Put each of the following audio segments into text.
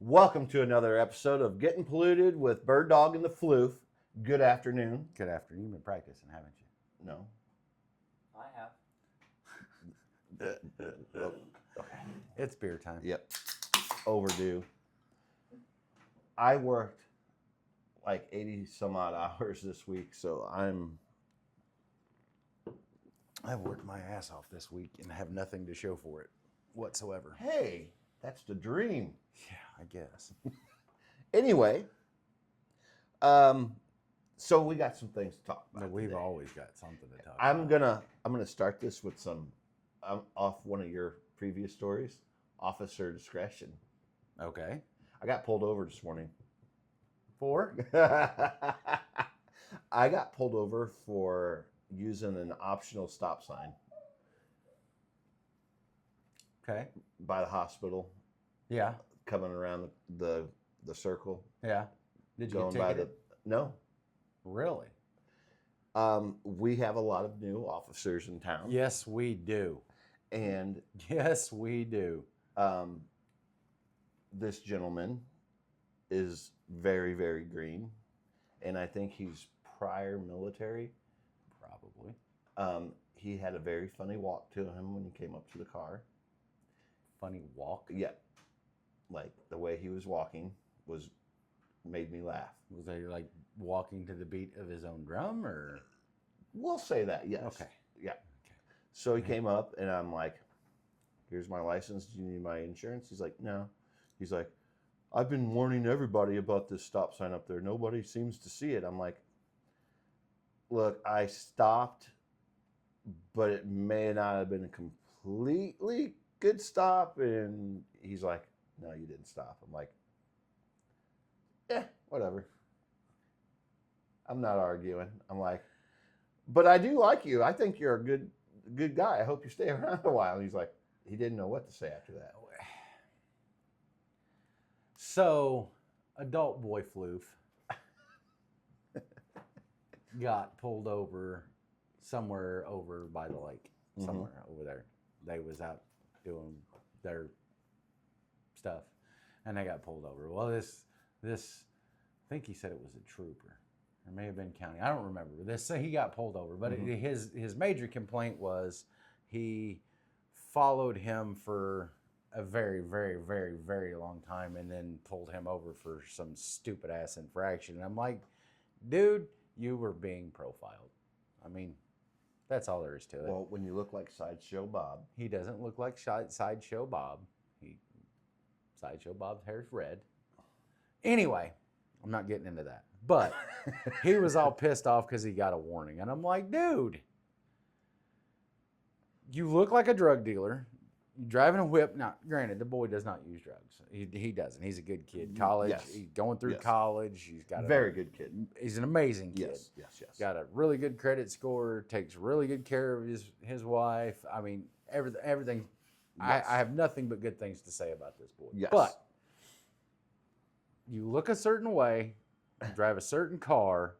Welcome to another episode of Getting Polluted with Bird Dog and the Floof. Good afternoon. Good afternoon. You've been practicing, haven't you? No. I have. Okay. It's beer time. Yep. Overdue. I worked like 80 some odd hours this week, so I've worked my ass off this week and have nothing to show for it whatsoever. hey, that's the dream. Yeah, I guess. Anyway, so we got some things to talk about. No, we've today. always got something to talk I'm about. gonna start this with some off one of your previous stories, officer discretion. Okay. I got pulled over this morning. For? I got pulled over for using an optional stop sign Okay. by the hospital, Yeah. coming around the circle. Yeah. Did you going get by ticketed? No. Really? We have a lot of new officers in town. Yes, we do. And Yes, we do. this gentleman is very, very green. And I think he's prior military. Probably. He had a very funny walk to him when he came up to the car. Funny walk. Yeah. Like the way he was walking made me laugh. Was he like walking to the beat of his own drum or? We'll say that, yes. Okay. Yeah. Okay. So he came up and I'm like, here's my license. Do you need my insurance? He's like, no. He's like, I've been warning everybody about this stop sign up there. Nobody seems to see it. I'm like, look, I stopped, but it may not have been a completely good stop. And he's like, no, you didn't stop. I'm like, whatever. I'm not arguing. I'm like, but I do like you. I think you're a good guy. I hope you stay around a while. And he's like, he didn't know what to say after that. So, adult boy Floof got pulled over somewhere over by the lake, somewhere over there. They was out doing their stuff, and they got pulled over. Well, this, I think he said it was a trooper, or may have been county. I don't remember. He got pulled over, but his major complaint was he followed him for a very, very, very, very long time and then pulled him over for some stupid ass infraction. And I'm like, dude, you were being profiled. I mean, that's all there is to it. Well, when you look like Sideshow Bob. He doesn't look like Sideshow Bob. Sideshow Bob's hair's red. Anyway, I'm not getting into that. But he was all pissed off because he got a warning. And I'm like, dude, you look like a drug dealer. You're driving a whip. Now, granted, the boy does not use drugs. He doesn't. He's a good kid. College. Yes. He's going through Yes. college. He's got Very good kid. He's an amazing kid. Yes. Got a really good credit score. Takes really good care of his wife. I mean, everything. Yes. I have nothing but good things to say about this boy. Yes. But you look a certain way, you drive a certain car,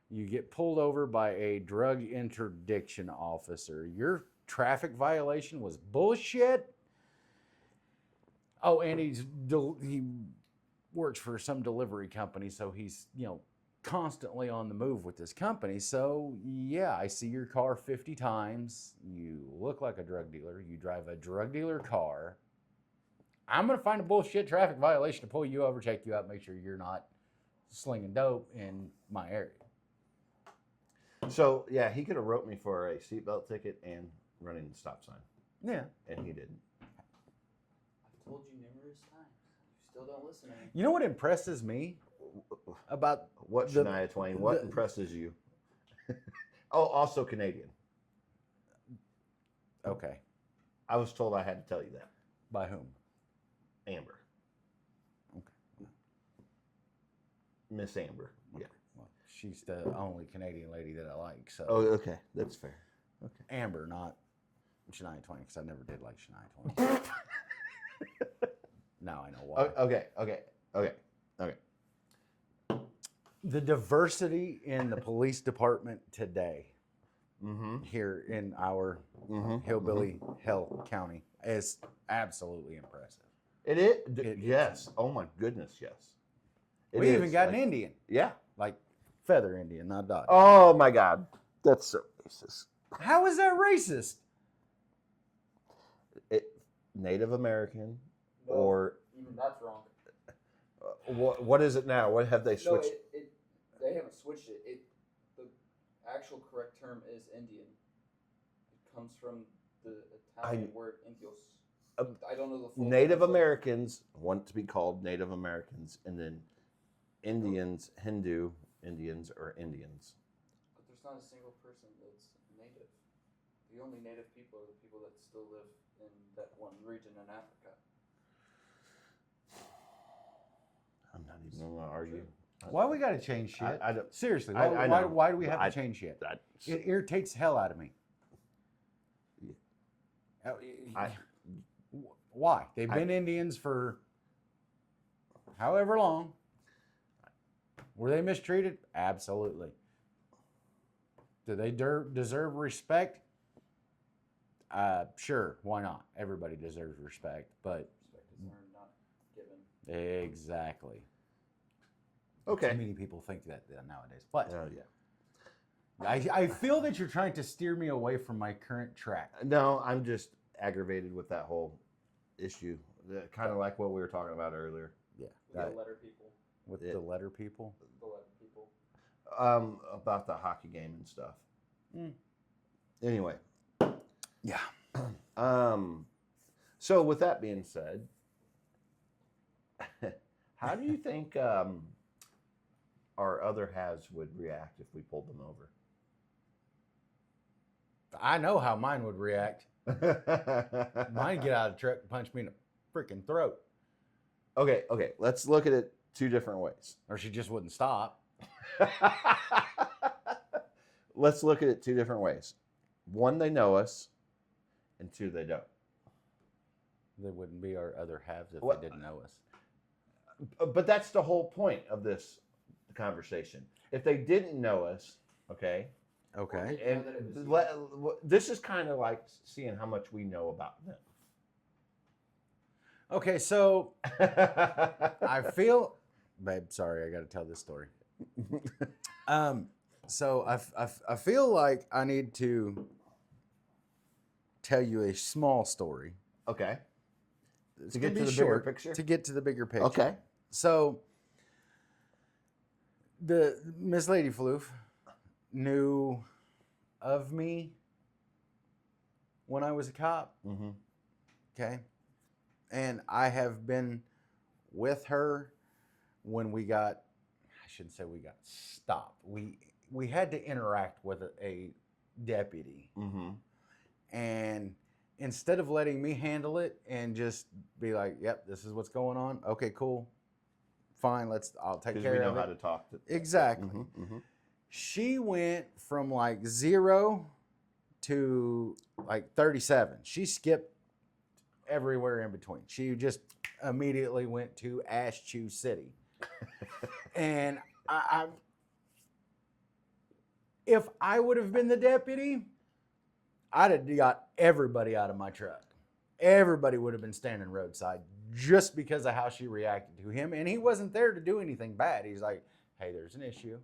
you get pulled over by a drug interdiction officer. Your traffic violation was bullshit. Oh, and he works for some delivery company, so he's constantly on the move with this company. So yeah, I see your car 50 times. You look like a drug dealer. You drive a drug dealer car. I'm gonna find a bullshit traffic violation to pull you over, check you out, make sure you're not slinging dope in my area. So, yeah, he could have wrote me for a seatbelt ticket and running the stop sign. Yeah. And he didn't. I've told you numerous times. You still don't listen to me. You know what impresses me about What, Shania Twain? What impresses you? Oh, also Canadian. Okay. I was told I had to tell you that. By whom? Amber. Okay. Miss Amber. Yeah. Well, she's the only Canadian lady that I like. So. Oh, okay. That's fair. Okay. Amber, not Shania Twain, because I never did like Shania Twain. Now I know why. Okay. The diversity in the police department today Mm-hmm. here in our hillbilly hell county is absolutely impressive. It is. It's- Yes. Oh my goodness. Yes. It We even is, got like- an Indian, Yeah. like feather Indian, not dog. Oh my God. That's so racist. How is that racist? Native American No, or even that's wrong. what is it now? What have they No, switched? they haven't switched it. The actual correct term is Indian. It comes from the Italian word indios. I don't know the full Native translation. Americans want to be called Native Americans, and then Indians, Hindu Indians, are Indians. But there's not a single person that's native. The only native people are the people that still live in that one region in Africa. I'm not even going to argue. Why we got to change shit? I don't. Seriously, I know. why do we have to change shit? I, It irritates the hell out of me. I- Why? They've been Indians for however long. Were they mistreated? Absolutely. Do they deserve respect? Sure, why not? Everybody deserves respect, but Respect is earned, not given. exactly. okay. Too many people think that nowadays. But Oh yeah. I feel that you're trying to steer me away from my current track. No, I'm just aggravated with that whole issue. Kind of like what we were talking about earlier. Yeah. The letter people. With Yeah. the letter people. The letter people. About the hockey game and stuff. Mm. Anyway. Yeah. So with that being said, how do you think our other halves would react if we pulled them over? I know how mine would react. Mine get out of the truck and punch me in the freaking throat. Okay, let's look at it two different ways. Or she just wouldn't stop. Let's look at it two different ways. One, they know us, and two, they don't. They wouldn't be our other halves if What- they didn't know us. But that's the whole point of this conversation. If they didn't know us, okay, Okay. and Know that it was this is kind of like seeing how much we know about them. Okay, so I feel, babe, sorry, I got to tell this story. So I feel like I need to tell you a small story. Okay. It's To gonna get to be the bigger short, picture? To get to the bigger picture. Okay. So the Miss Lady Floof knew of me when I was a cop. Mm-hmm. Okay. And I have been with her when we got, I shouldn't say we got stopped. We had to interact with a deputy. Mm-hmm. And instead of letting me handle it and just be like, yep, this is what's going on. Okay, cool. Fine, I'll take Because care we know of how it. to talk. Exactly. Mm-hmm. Mm-hmm. She went from like 0 to like 37. She skipped everywhere in between. She just immediately went to Ash Chew City. And if I would have been the deputy, I'd have got everybody out of my truck. Everybody would have been standing roadside just because of how she reacted to him. And he wasn't there to do anything bad. He's like, hey, there's an issue.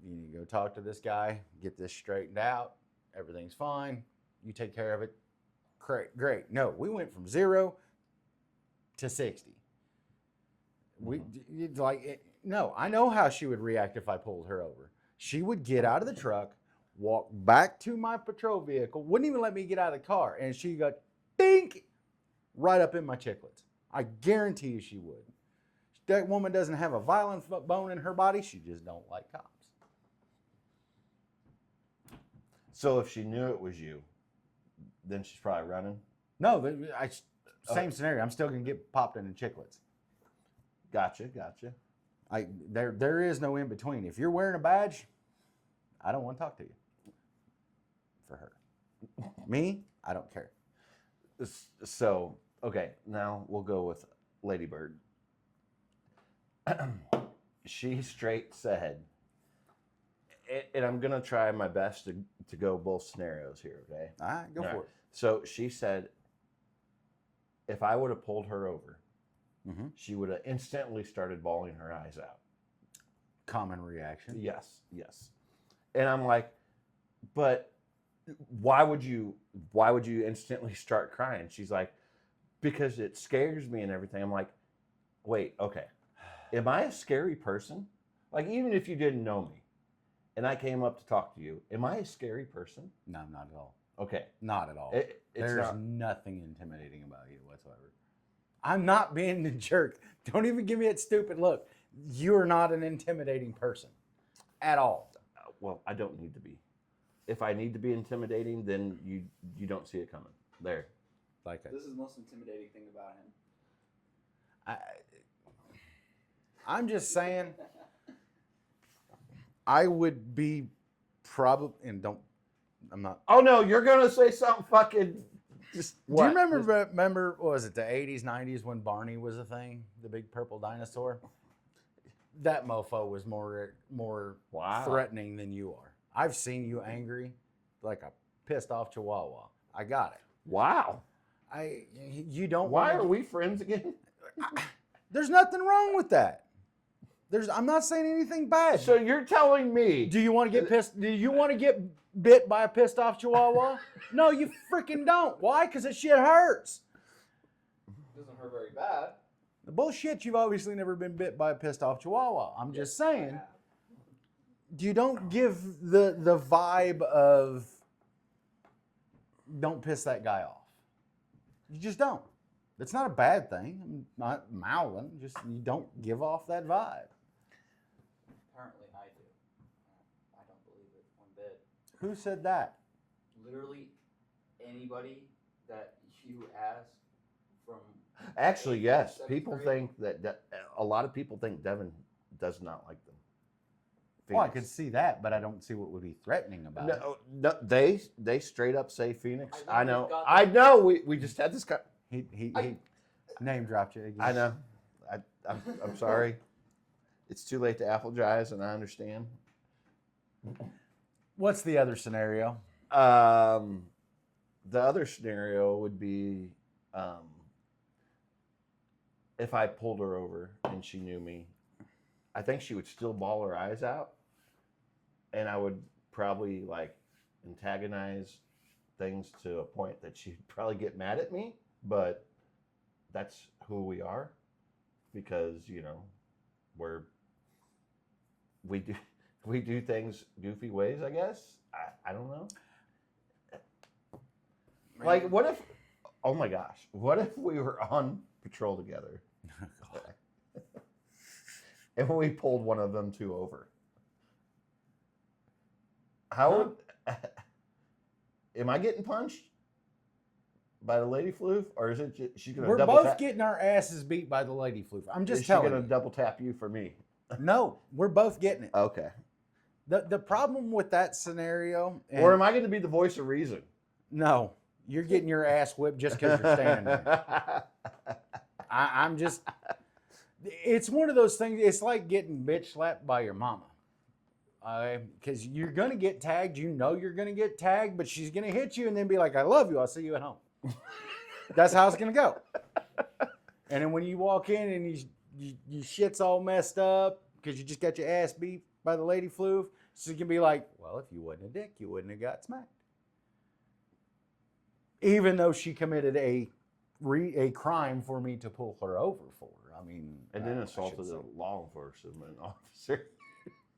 You need to go talk to this guy, get this straightened out. Everything's fine. You take care of it. Great. No, we went from 0 to 60. No, I know how she would react if I pulled her over. She would get out of the truck, walk back to my patrol vehicle, wouldn't even let me get out of the car, and she got dink right up in my chiclets. I guarantee you she would. That woman doesn't have a violent bone in her body. She just don't like cops. So if she knew it was you, then she's probably running. No, same scenario. I'm still gonna get popped in the chiclets. Gotcha. There is no in between. If you're wearing a badge, I don't want to talk to you. For her, me, I don't care. So, okay, now we'll go with Ladybird. She straight said, and I'm going to try my best to go both scenarios here, okay? All right, go for it. So she said, if I would have pulled her over, she would have instantly started bawling her eyes out. Common reaction. Yes. And I'm like, but why would you instantly start crying? She's like, because it scares me and everything. I'm like, wait, okay. Am I a scary person? Like, even if you didn't know me and I came up to talk to you, am I a scary person? No, not at all. Okay. Not at all. There's nothing intimidating about you whatsoever. I'm not being the jerk. Don't even give me that stupid look. You're not an intimidating person at all. Well, I don't need to be. If I need to be intimidating, then you don't see it coming. There. Like This is the most intimidating thing about him. I'm just saying, I would be probably, and don't, I'm not. Oh no, you're gonna say something fucking. Just Do you remember? What was it, the 80s, 90s when Barney was a thing, the big purple dinosaur? That mofo was more Wow. threatening than you are. I've seen you angry, like a pissed off chihuahua. I got it. Wow. You don't. Why are we friends again? There's nothing wrong with that. I'm not saying anything bad. So you're telling me? Do you want to get pissed? Do you want to get bit by a pissed off chihuahua? No, you freaking don't. Why? Because that shit hurts. It doesn't hurt very bad. The bullshit, you've obviously never been bit by a pissed off chihuahua. I'm just saying. You don't give the vibe of don't piss that guy off. You just don't. It's not a bad thing. I'm not mouthing. Just you don't give off that vibe. Apparently I do. I don't believe it one bit. Who said that? Literally anybody that you ask from. Actually, yes. seventh People grade, think that a lot of people think Devin does not like them. Well, I could see that, but I don't see what would be threatening about it. No, they straight up say Phoenix. I I know. got I know. We just had this guy. He name dropped you again. I know. I'm sorry. It's too late to apologize, and I understand. What's the other scenario? The other scenario would be if I pulled her over and she knew me. I think she would still bawl her eyes out, and I would probably like antagonize things to a point that she'd probably get mad at me, but that's who we are because, you know, we do things goofy ways, I guess. I don't know. Like, what if, oh my gosh, what if we were on patrol together and we pulled one of them two over? How would, am I getting punched by the lady Floof, or is it she's gonna? We're double both tap? getting our asses beat by the lady Floof. I'm just Is she telling gonna you. double tap you for me? No, we're both getting it. Okay. The problem with that scenario, Or am I going to be the voice of reason? no, you're getting your ass whipped just because you're standing there. I'm just. It's one of those things. It's like getting bitch slapped by your mama. Because you're gonna get tagged. You know you're gonna get tagged, but she's gonna hit you and then be like, "I love you. I'll see you at home." That's how it's gonna go. And then when you walk in and you shit's all messed up because you just got your ass beat by the lady Floof, she's gonna be like, "Well, if you wasn't a dick, you wouldn't have got smacked." Even though she committed a crime for me to pull her over for. I mean, And then I assaulted should a say. law enforcement officer.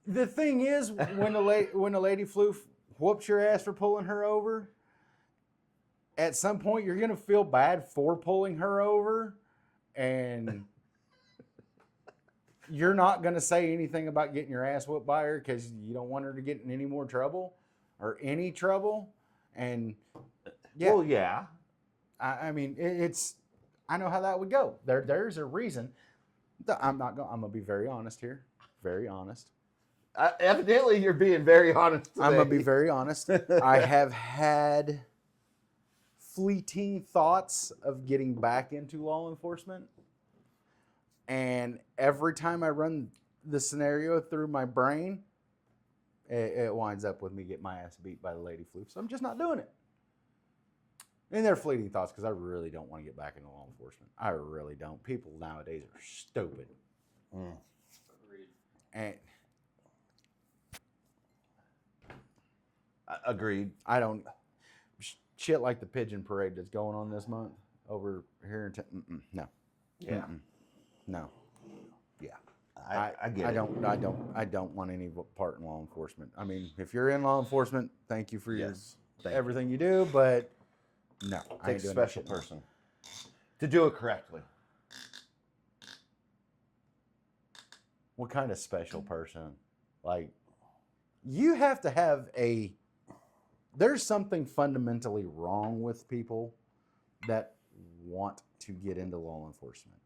The thing is, when the lady Floof whoops your ass for pulling her over, at some point you're gonna feel bad for pulling her over, and you're not gonna say anything about getting your ass whooped by her because you don't want her to get in any more trouble or any trouble. And yeah, Well, yeah. I mean, it's. I know how that would go. There's a reason. I'm gonna be very honest here. Very honest. Evidently, you're being very honest today. I'm gonna be very honest. I have had fleeting thoughts of getting back into law enforcement, and every time I run the scenario through my brain, it winds up with me getting my ass beat by the lady Floof. So I'm just not doing it. And they're fleeting thoughts because I really don't want to get back into law enforcement. I really don't. People nowadays are stupid. Agreed. And Agreed. I don't shit like the pigeon parade that's going on this month over here in no. Yeah. No. Yeah. I get I it. don't want any part in law enforcement. I mean, if you're in law enforcement, thank you for Yes. Thank everything you do, but no, I ain't Take a doing that special shit no more. person to do it correctly. What kind of special person? Like, you have to have a. There's something fundamentally wrong with people that want to get into law enforcement.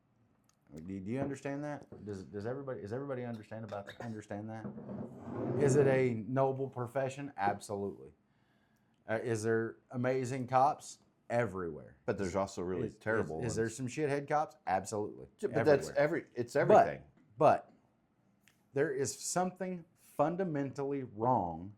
Do you understand that? Does everybody understand that? Is it a noble profession? Absolutely. Is there amazing cops? Everywhere. But there's also really terrible ones. Is there some shithead cops? Absolutely. But that's it's everything. But there is something fundamentally wrong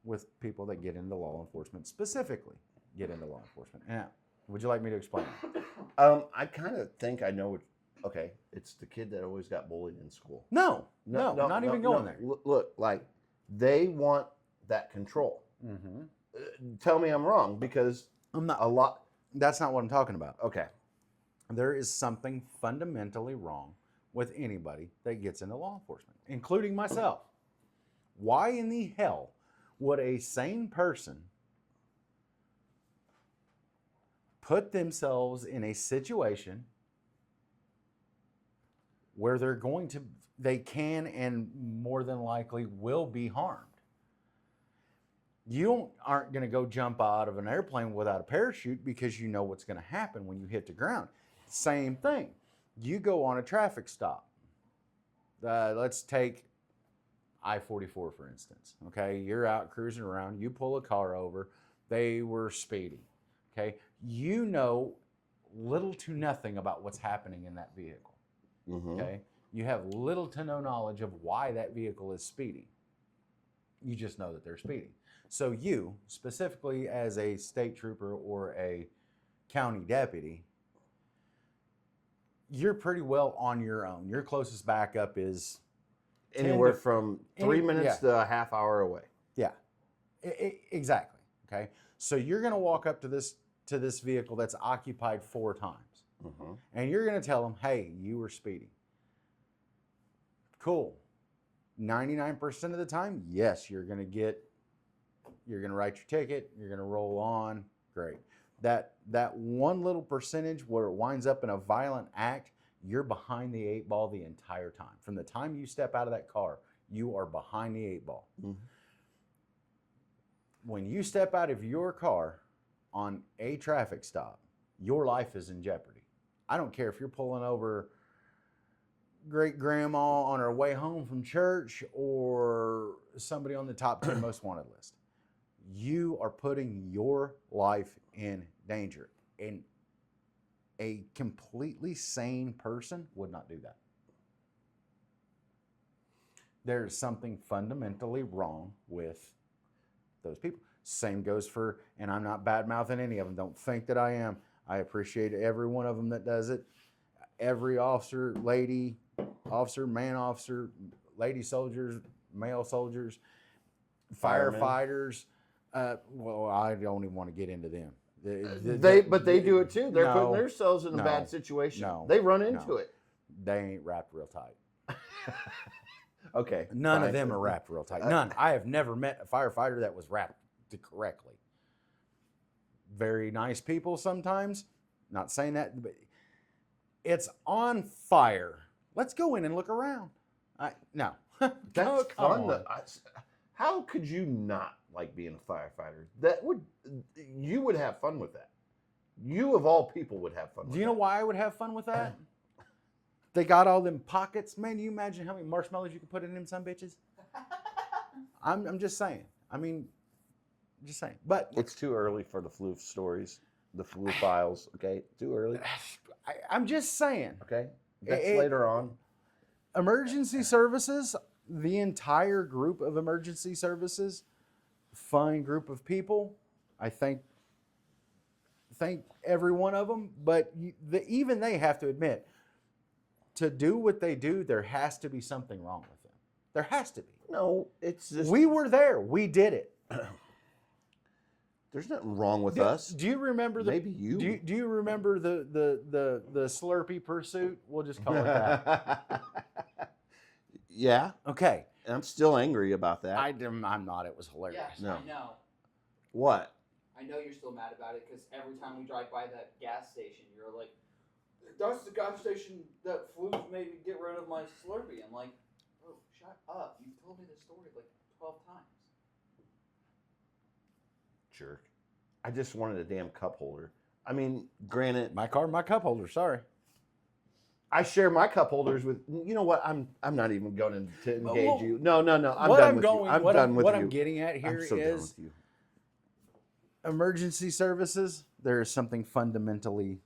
with people that get into law enforcement, specifically get into law enforcement. Now, would you like me to explain it? I kind of think I know. Okay, it's the kid that always got bullied in school. No, not even going there. Look, like they want that control. Mm-hmm. Tell me I'm wrong because I'm not. a lot. That's not what I'm talking about. Okay, There is something fundamentally wrong with anybody that gets into law enforcement, including myself. Why in the hell would a sane person put themselves in a situation where they can and more than likely will be harmed? You aren't going to go jump out of an airplane without a parachute because you know what's going to happen when you hit the ground. Same thing. You go on a traffic stop. Let's take I-44, for instance. Okay, you're out cruising around. You pull a car over. They were speeding. Okay, you know little to nothing about what's happening in that vehicle. Mm-hmm. Okay, you have little to no knowledge of why that vehicle is speeding. You just know that they're speeding. So you, specifically as a state trooper or a county deputy, you're pretty well on your own. Your closest backup is Anywhere from 3 minutes yeah. to a half hour away. Yeah, exactly. Okay, so you're going to walk up to this vehicle that's occupied 4 times, Mm-hmm. and you're going to tell them, "Hey, you were speeding." Cool. 99% of the time, yes, you're going to write your ticket. You're going to roll on. Great. That one little percentage where it winds up in a violent act, you're behind the 8 ball the entire time. From the time you step out of that car, you are behind the 8 ball. Mm-hmm. When you step out of your car on a traffic stop, your life is in jeopardy. I don't care if you're pulling over great grandma on her way home from church or somebody on the top 10 most wanted list. You are putting your life in danger. And a completely sane person would not do that. There is something fundamentally wrong with those people. Same goes for, and I'm not bad-mouthing any of them. Don't think that I am. I appreciate every one of them that does it. Every officer, lady officer, man officer, lady soldiers, male soldiers, Firemen. firefighters. Well, I don't even want to get into them. But they do it too. They're putting themselves in a bad situation. No, they run into it. They ain't wrapped real tight. Okay. None fine. of them are wrapped real tight. None. I have never met a firefighter that was wrapped correctly. Very nice people sometimes. Not saying that, but it's on fire. Let's go in and look around. No. That's come fun. on. How could you not like being a firefighter? You would have fun with that. You of all people would have fun with that. Do you know why I would have fun with that? They got all them pockets. Man, do you imagine how many marshmallows you could put in them some bitches? I'm just saying. I mean, just saying. But it's too early for the Floof stories, the Floof files. Okay, too early. I'm just saying. Okay, that's later on. Emergency services, the entire group of emergency services, fine group of people. I think thank every one of them, but even they have to admit, to do what they do, there has to be something wrong with them. There has to be. No, it's just We were there. We did it. there's nothing wrong with us. Do you remember the? Maybe you. Do you remember the Slurpee pursuit? We'll just call it that. Yeah. Okay. And I'm still angry about that. I'm not. It was hilarious. Yes, No. I know. What? I know you're still mad about it because every time we drive by that gas station, you're like, "That's the gas station that Floof made me get rid of my Slurpee." I'm like, "Bro, shut up! You've told me this story like 12 times." Jerk. I just wanted a damn cup holder. I mean, granted, My car, my cup holder. Sorry. I share my cup holders with. You know what? I'm not even going to engage Well, you. No. I'm what done I'm with going, you. I'm what done I'm, with what you. I'm getting at here I'm so done is with you. emergency services. There is something fundamentally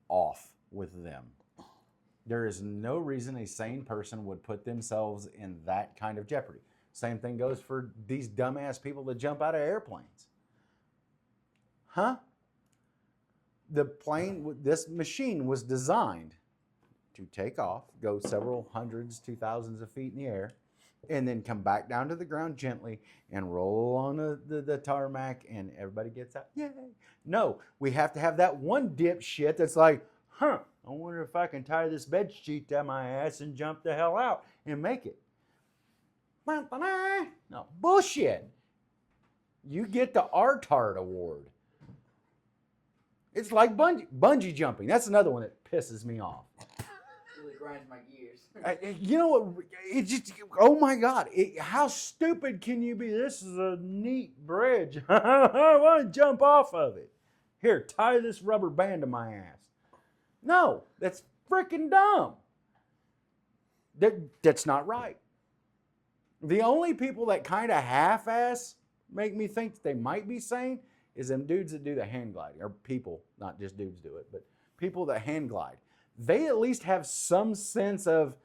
off with them. There is no reason a sane person would put themselves in that kind of jeopardy. Same thing goes for these dumbass people that jump out of airplanes. Huh? This machine was designed to take off, go several hundreds to thousands of feet in the air, and then come back down to the ground gently and roll on the tarmac, and everybody gets out. Yay! No, we have to have that one dipshit that's like, I wonder if I can tie this bed sheet to my ass and jump the hell out and make it. No, bullshit. You get the RTARD award. It's like bungee jumping. That's another one that pisses me off. Really grinds my gears. You know what? It just, oh my God. How stupid can you be? This is a neat bridge. I want to jump off of it. Here, tie this rubber band to my ass. No, that's freaking dumb. That's not right. The only people that kind of half-ass make me think that they might be sane is them dudes that do the hand gliding, or people, not just dudes do it, but people that hand glide. They at least have some sense of,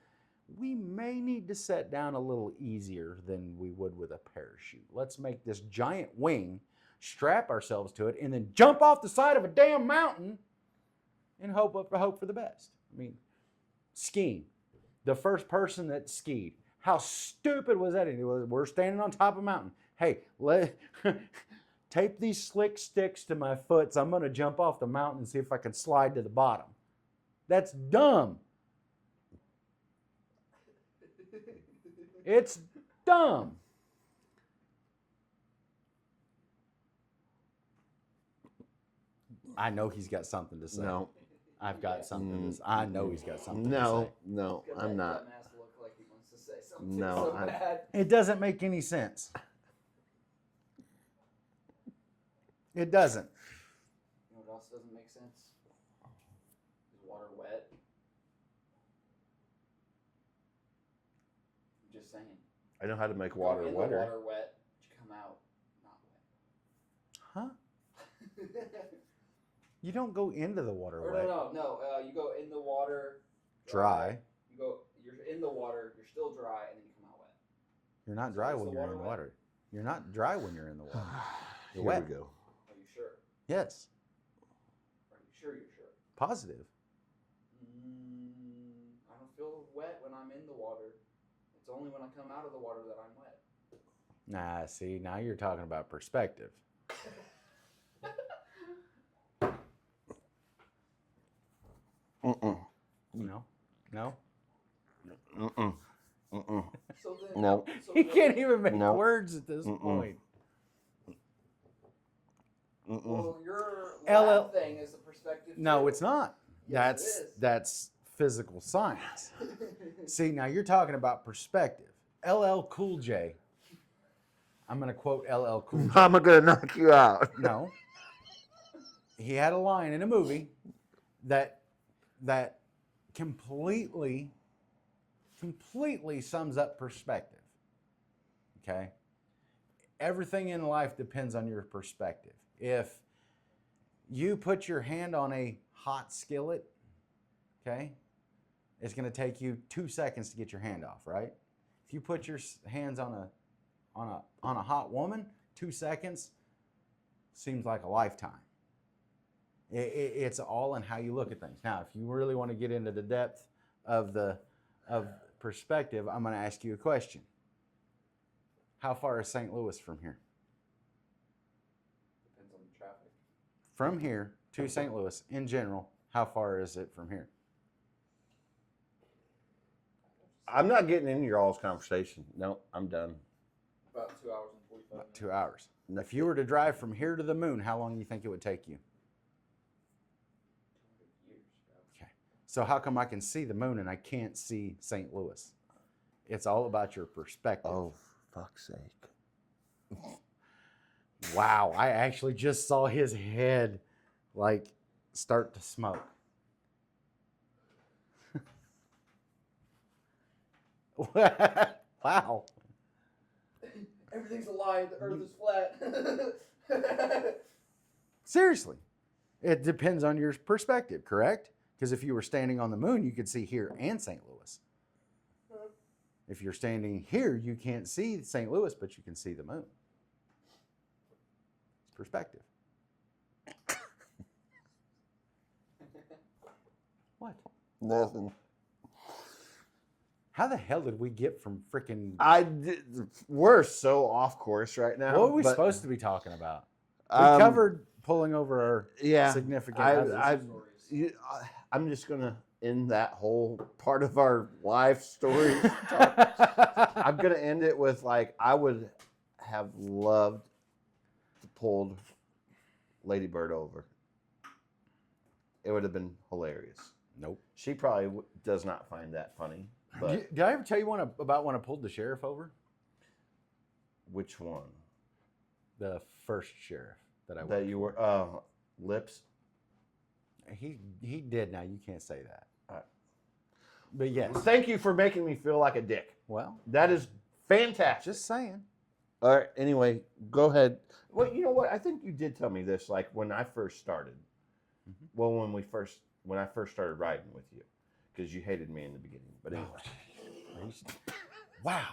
we may need to set down a little easier than we would with a parachute. Let's make this giant wing, strap ourselves to it, and then jump off the side of a damn mountain and hope for the best. I mean, skiing. The first person that skied. How stupid was that? We're standing on top of a mountain. Hey, tape these slick sticks to my foot, so I'm going to jump off the mountain and see if I can slide to the bottom. That's dumb. It's dumb. I know he's got something to say. No. I've got something to say. I know he's got something to say. No, I'm not. Dumbass look like he wants to say something No, so bad. It doesn't make any sense. It doesn't. You know what else doesn't make sense? Is water wet? I'm just saying. I know how to make Go water in the wetter. water wet, you come out not Huh? wet. You don't go into the water Or wet. no. You go in the water Dry. You're in the water. You're still dry, and then you come out wet. You're not So dry is when the you're in water the wet? water. You're not dry when you're in the water. You're Here wet. we go. Are you sure? Yes. Are you sure? You're sure? Positive. I don't feel wet when I'm in the water. It's only when I come out of the water that I'm wet. Nah, see, now you're talking about perspective. Mm-mm. No? No? Mm-mm. Mm-mm. So then, No. So He then- can't even make No. words at this Mm-mm. point. Mm-mm. Well, your LL lab thing is a perspective. No, too. it's not. Yes, it is. That's physical science. See, now you're talking about perspective. LL Cool J. I'm going to quote LL Cool J. Mama gonna knock you out. No. He had a line in a movie that completely sums up perspective. Okay? Everything in life depends on your perspective. If you put your hand on a hot skillet, okay, it's going to take you 2 seconds to get your hand off, right? If you put your hands on a hot woman, 2 seconds seems like a lifetime. It's all in how you look at things. Now, if you really want to get into the depth of perspective, I'm going to ask you a question. How far is St. Louis from here? Depends on the traffic. From here to St. Louis, in general, how far is it from here? I'm not getting into your all's conversation. No, I'm done. About 2 hours and 45 About minutes. 2 hours. If you were to drive from here to the moon, how long do you think it would take you? 200 years, bro. Okay. So how come I can see the moon and I can't see St. Louis? It's all about your perspective. Oh, for fuck's sake. Wow, I actually just saw his head like start to smoke. Wow. Everything's a lie. The Earth is flat. Seriously. It depends on your perspective, correct? Because if you were standing on the moon, you could see here and St. Louis. If you're standing here, you can't see St. Louis, but you can see the moon. It's perspective. What? Nothing. How the hell did we get from freaking... We're so off course right now. What were we but, supposed to be talking about? We um, covered pulling over our significant others. I'm just going to end that whole part of our life story. I'm going to end it with, like, I would have loved to pull Lady Bird over. It would have been hilarious. Nope. She probably does not find that funny. But Did I ever tell you about when I pulled the sheriff over? which one? The first sheriff that I That worked you for. were Lips. He did now. You can't say that. All right. But yes. Thank you for making me feel like a dick. Well, That is fantastic. just saying. All right. Anyway, go ahead. Well, you know what? I think you did tell me this, like when I first started. Mhm. Well, when I first started riding with you, because you hated me in the beginning. But anyway, Wow.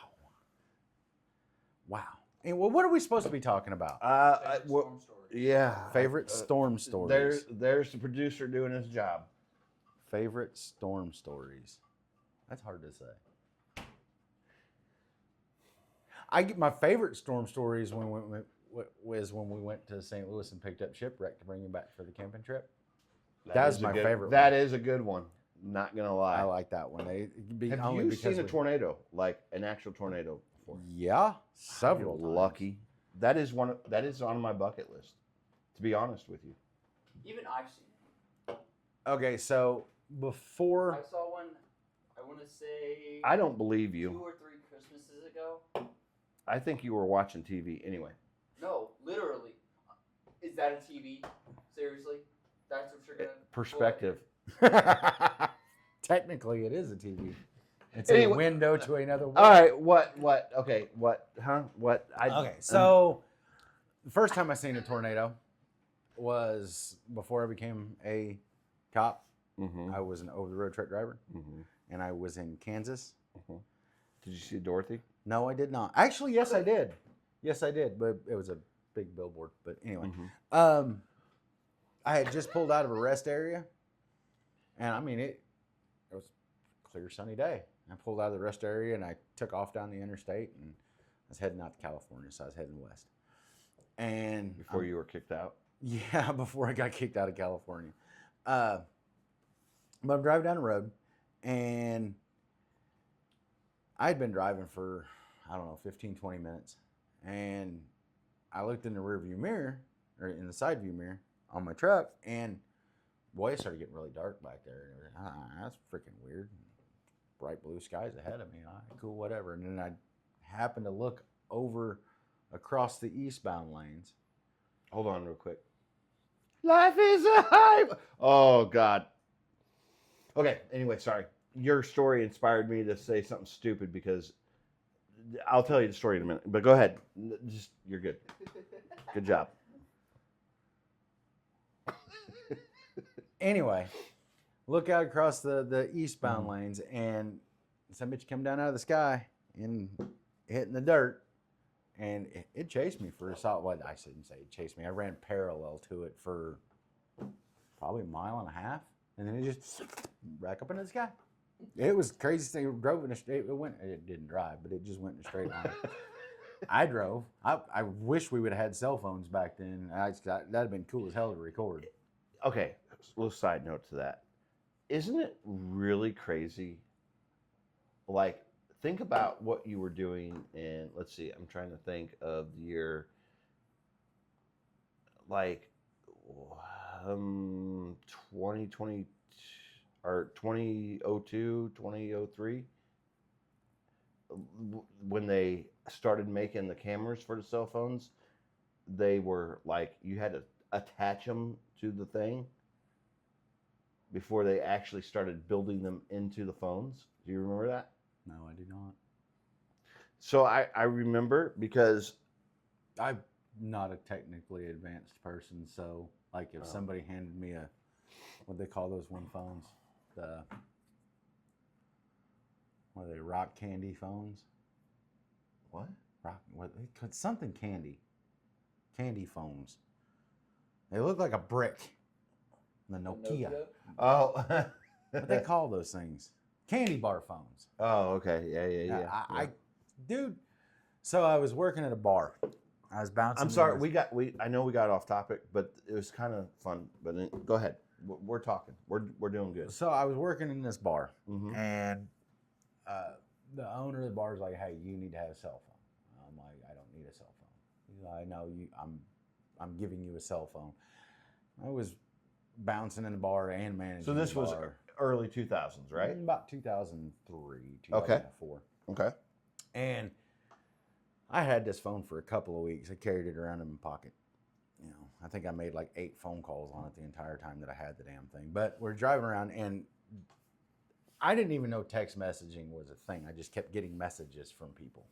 Wow. And well, what are we supposed to be talking about? Favorite well, storm story. yeah. Favorite storm stories. There's the producer doing his job. Favorite storm stories. That's hard to say. I get my favorite storm stories was when we went to St. Louis and picked up Shipwreck to bring him back for the camping trip. That's is a my good- favorite That one. is a good one. Not gonna lie. I like that one. Have only you because seen a tornado, like an actual tornado before? Yeah, several You're times. lucky. That is on my bucket list. To be honest with you. Even I've seen it. Okay, so before I saw one, I want to say I don't believe 2 you. or 3 Christmases ago. I think you were watching TV anyway. No, literally. Is that a TV? Seriously? That's what you're going to... Perspective. technically it is a TV. It's Anyway. a window to another world. All right. What? Okay. What? Huh? What? Okay, so the first time I seen a tornado was before I became a cop. Mm-hmm. I was an over-the-road truck driver, Mm-hmm. and I was in Kansas. Did you see Dorothy? No, I did not. Actually, yes, I did. Yes, I did, but it was a big billboard. But anyway, Mm-hmm. I had just pulled out of a rest area, and I mean it was a clear sunny day. I pulled out of the rest area and I took off down the interstate, and I was heading out to California, so I was heading west. And Before you were kicked out. yeah, before I got kicked out of California. But I'm driving down the road, and I had been driving for, I don't know, 15, 20 minutes. And I looked in the rear view mirror, or in the side view mirror on my truck, and boy, it started getting really dark back there. That's freaking weird. Bright blue skies ahead of me. All right, cool, whatever. And then I happened to look over across the eastbound lanes. Hold on, real quick. Life is a high. Oh God. Okay. Anyway, sorry. Your story inspired me to say something stupid because I'll tell you the story in a minute. But go ahead. Just you're good. Good job. Anyway, look out across the eastbound lanes, and some bitch come down out of the sky and hitting the dirt, and it chased me for a solid. Well, I shouldn't say it chased me. I ran parallel to it for probably a mile and a half, and then it just back up into the sky. It was the craziest thing. It drove in a straight. It didn't drive, but it just went in a straight line. I drove. I wish we would have had cell phones back then. That'd have been cool as hell to record. Okay, a little side note to that. Isn't it really crazy? Like, think about what you were doing in, let's see, I'm trying to think of the year, like, 2020 or 2002, 2003, when they started making the cameras for the cell phones. They were like, you had to attach them to the thing before they actually started building them into the phones. Do you remember that? No, I do not. So I remember because I'm not a technically advanced person, so like if somebody handed me a, what they call those one phones, what are they, rock candy phones? what? Something candy phones. They look like a brick. The Nokia. Oh. What they call those things? Candy bar phones. Oh, okay. Yeah. Dude. So I was working at a bar. I was bouncing. I'm sorry. I know we got off topic, but it was kind of fun. But go ahead. We're talking. We're doing good. So I was working in this bar, Mm-hmm. and the owner of the bar is like, "Hey, you need to have a cell phone." I'm like, "I don't need a cell phone." He's like, "I know you. I'm giving you a cell phone." I was bouncing in the bar and managing. So this the was bar. early 2000s, right? About 2003, Okay. 2004. Okay. And I had this phone for a couple of weeks. I carried it around in my pocket. You know, I think I made like 8 phone calls on it the entire time that I had the damn thing. But we're driving around, and I didn't even know text messaging was a thing. I just kept getting messages from people.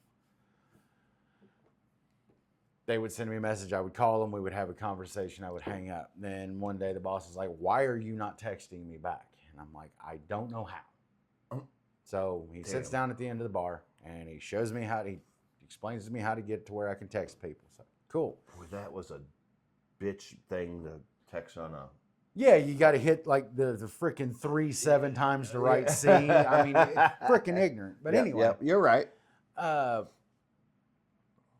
They would send me a message. I would call them. We would have a conversation. I would hang up. Then one day the boss was like, "Why are you not texting me back?" And I'm like, "I don't know how." So he sits down at the end of the bar, and he shows me he explains to me how to get to where I can text people. So cool. Boy, that was a bitch thing to text on a. Yeah, you got to hit like the freaking 3-7 times the right C. I mean, freaking ignorant. But anyway. Yep, you're right.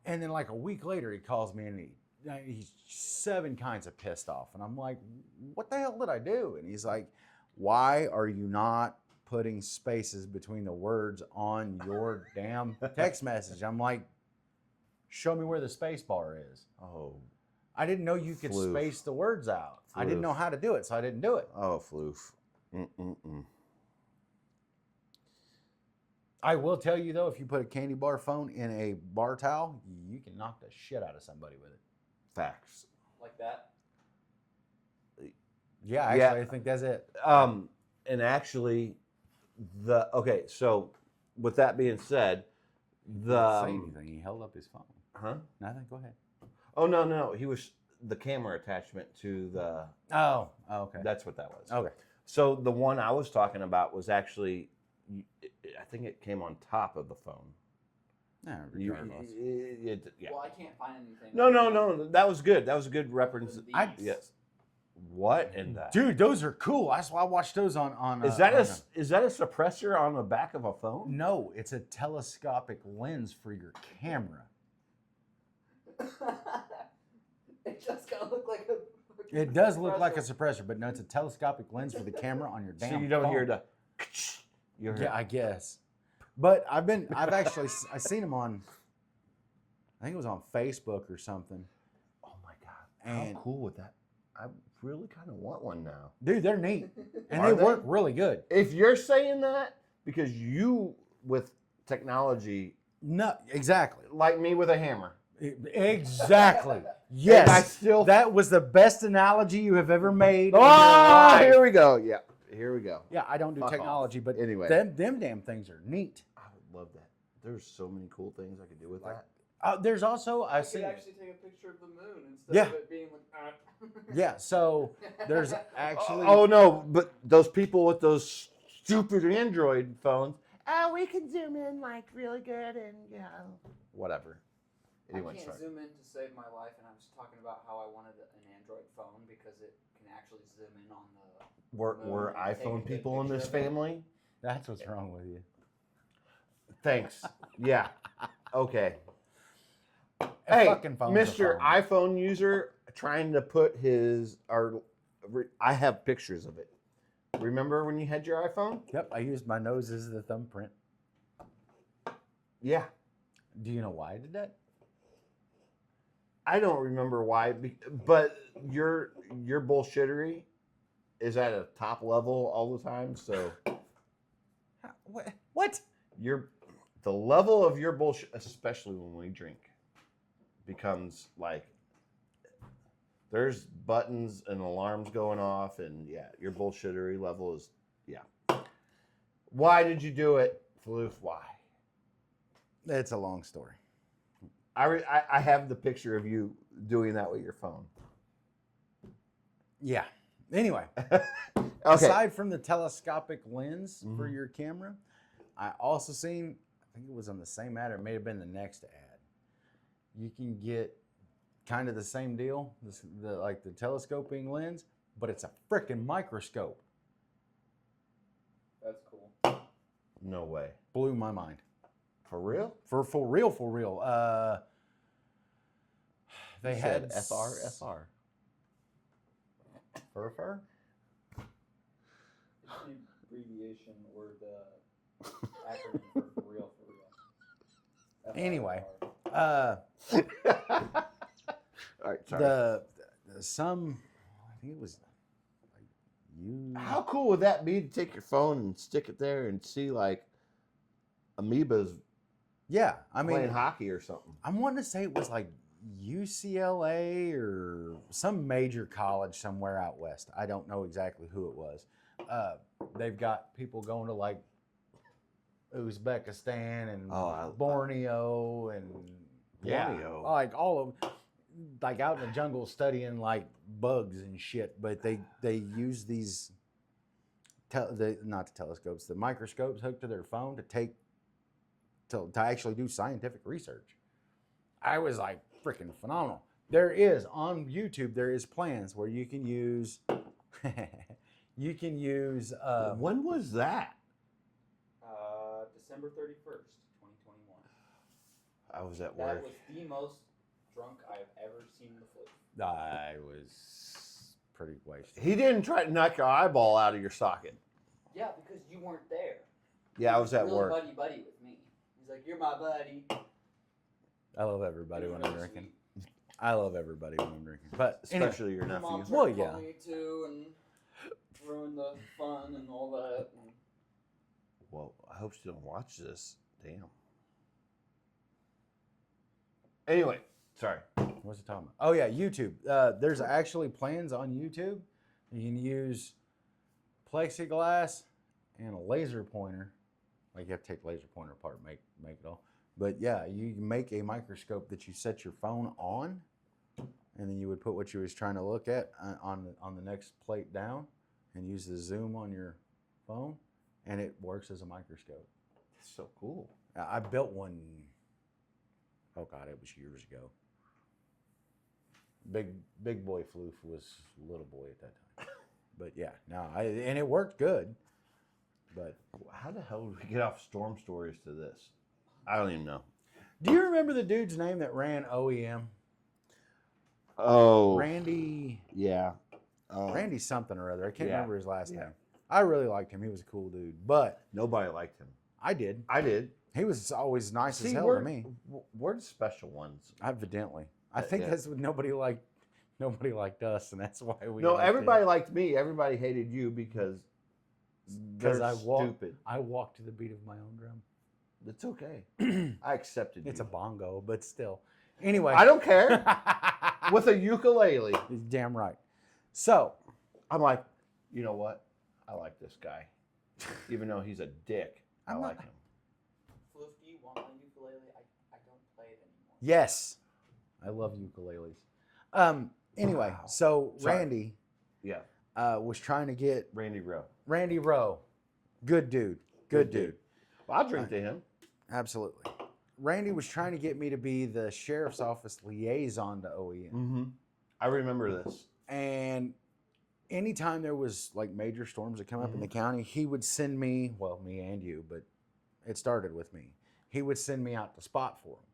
And then like a week later, he calls me, and he's 7 kinds of pissed off. And I'm like, "What the hell did I do?" And he's like, "Why are you not putting spaces between the words on your damn text message?" I'm like, "Show me where the space bar is." Oh. I didn't know you could Floof. space the words out. I didn't Floof. know how to do it, so I didn't do it. Oh, Floof. Mm-mm-mm. I will tell you, though, if you put a candy bar phone in a bar towel, you can knock the shit out of somebody with it. Facts. Like that. Yeah, actually, I think that's it. And actually, okay, so with that being said, He didn't say anything. He held up his phone. Huh? Nothing. Go ahead. Oh, no. He was the camera attachment to the. Oh, okay. That's what that was. Okay. So the one I was talking about was actually, I think it came on top of the phone. Yeah, Yeah. Well, I can't find anything. No. That was good. That was a good reference. Yes. What in that? Dude, those are cool. That's why I watched those on. Is that a suppressor on the back of a phone? No, it's a telescopic lens for your camera. It just gotta look like a. It does look like a suppressor, but no, it's a telescopic lens for the camera on your damn. So you don't phone. hear the. Yeah, I guess. But I've actually I seen them on. I think it was on Facebook or something. Oh my god! And how cool would that? I really kind of want one now. Dude, they're neat, and Are they work really good. If you're saying that because you with technology, No, exactly. like me with a hammer. Exactly. Yes. And I still. That was the best analogy you have ever made. Oh, here we go. Yeah, here we go. Yeah, I don't do Fuck technology, but Anyway. them damn things are neat. I would love that. There's so many cool things I could do with that. There's also I I could see. actually take a picture of the moon instead of it being like. Yeah. So there's actually. Oh no! But those people with those stupid Android phones. Oh, we can zoom in like really good and whatever. I Anyway, can't sorry. zoom in to save my life, and I was talking about how I wanted an Android phone because it can actually zoom in on the. We're and take a iPhone good people in picture this of it. family. That's what's wrong with you. Thanks. Yeah. Okay. A Hey, fucking phone's a Mr. phone. iPhone user trying to put I have pictures of it. Remember when you had your iPhone? Yep, I used my nose as the thumbprint. Yeah. Do you know why I did that? I don't remember why, but your bullshittery is at a top level all the time. So What? the level of your bullshit, especially when we drink, becomes like there's buttons and alarms going off, and yeah, your bullshittery level is Why did you do it, Floof? Why? It's a long story. I have the picture of you doing that with your phone. Yeah. Anyway, Okay. aside from the telescopic lens for Mhm. your camera, I also seen, I think it was on the same ad, or it may have been the next ad. You can get kind of the same deal, like the telescoping lens, but it's a freaking microscope. That's cool. No way. Blew my mind. For real? For real. They You had said FR. Fur. It's an abbreviation or the acronym for real. Anyway, All right, sorry. the some, I think it was like you. How cool would that be to take your phone and stick it there and see like amoebas Yeah, I mean, playing hockey or something? I'm wanting to say it was like UCLA or some major college somewhere out west. I don't know exactly who it was. They've got people going to like Uzbekistan and Borneo and Borneo. like all of like out in the jungle studying like bugs and shit. But they use these not the telescopes, the microscopes hooked to their phone to actually do scientific research. I was like freaking phenomenal. There is on YouTube. There is plans where you can use. When was that? December 31st, 2021. I was at That work. was the most drunk I've ever seen the Floof. I was pretty wasted. He didn't try to knock your eyeball out of your socket. Yeah, because you weren't there. Yeah, I He was at really work. buddy with me. He's like, "You're my buddy." I love everybody when I'm Really drinking. sweet. I love everybody when I'm drinking. But anyway, Especially your My mom nephew. tried Well, to yeah. call me too and ruin the fun and all that. And Well, I hope she don't watch this. Damn. Anyway, sorry. what's it talking about? Oh yeah, YouTube. There's actually plans on YouTube. You can use plexiglass and a laser pointer. Like you have to take the laser pointer apart, and make it all. But yeah, you can make a microscope that you set your phone on, and then you would put what you was trying to look at on the next plate down, and use the zoom on your phone, and it works as a microscope. It's so cool. I built one. Oh God, it was years ago. Big boy Floof was little boy at that time. But yeah, no, and it worked good. But How the hell did we get off storm stories to this? I don't even know. do you remember the dude's name that ran OEM? Oh, Randy yeah. Randy something or other. I can't yeah, remember his last yeah. name. I really liked him. He was a cool dude. But Nobody liked him. I did. I did. He was always nice as hell we're, to me. We're the special ones. Evidently. I think yeah. that's what nobody liked us, and that's why we No, liked everybody him. liked me. Everybody hated you because they're I stupid. I walk to the beat of my own drum. It's okay. I accepted It's you. a bongo, but still. Anyway. I don't care. With a ukulele. Damn right. So, I'm like, you know what? I like this guy. Even though he's a dick, I I'm not- like him. Floof, do you want my ukulele? I don't play it anymore. yes, I love ukuleles. Anyway, Wow. so Sorry. Randy Yeah. was trying to get Randy Rowe. Randy Rowe. Good dude. Good dude. Well, I'll drink to him. Absolutely. Randy was trying to get me to be the sheriff's office liaison to OEM. Mm-hmm. I remember this. And anytime there was like major storms that come up in the county, he would send me, well, me and you, but it started with me. He would send me out to spot for him.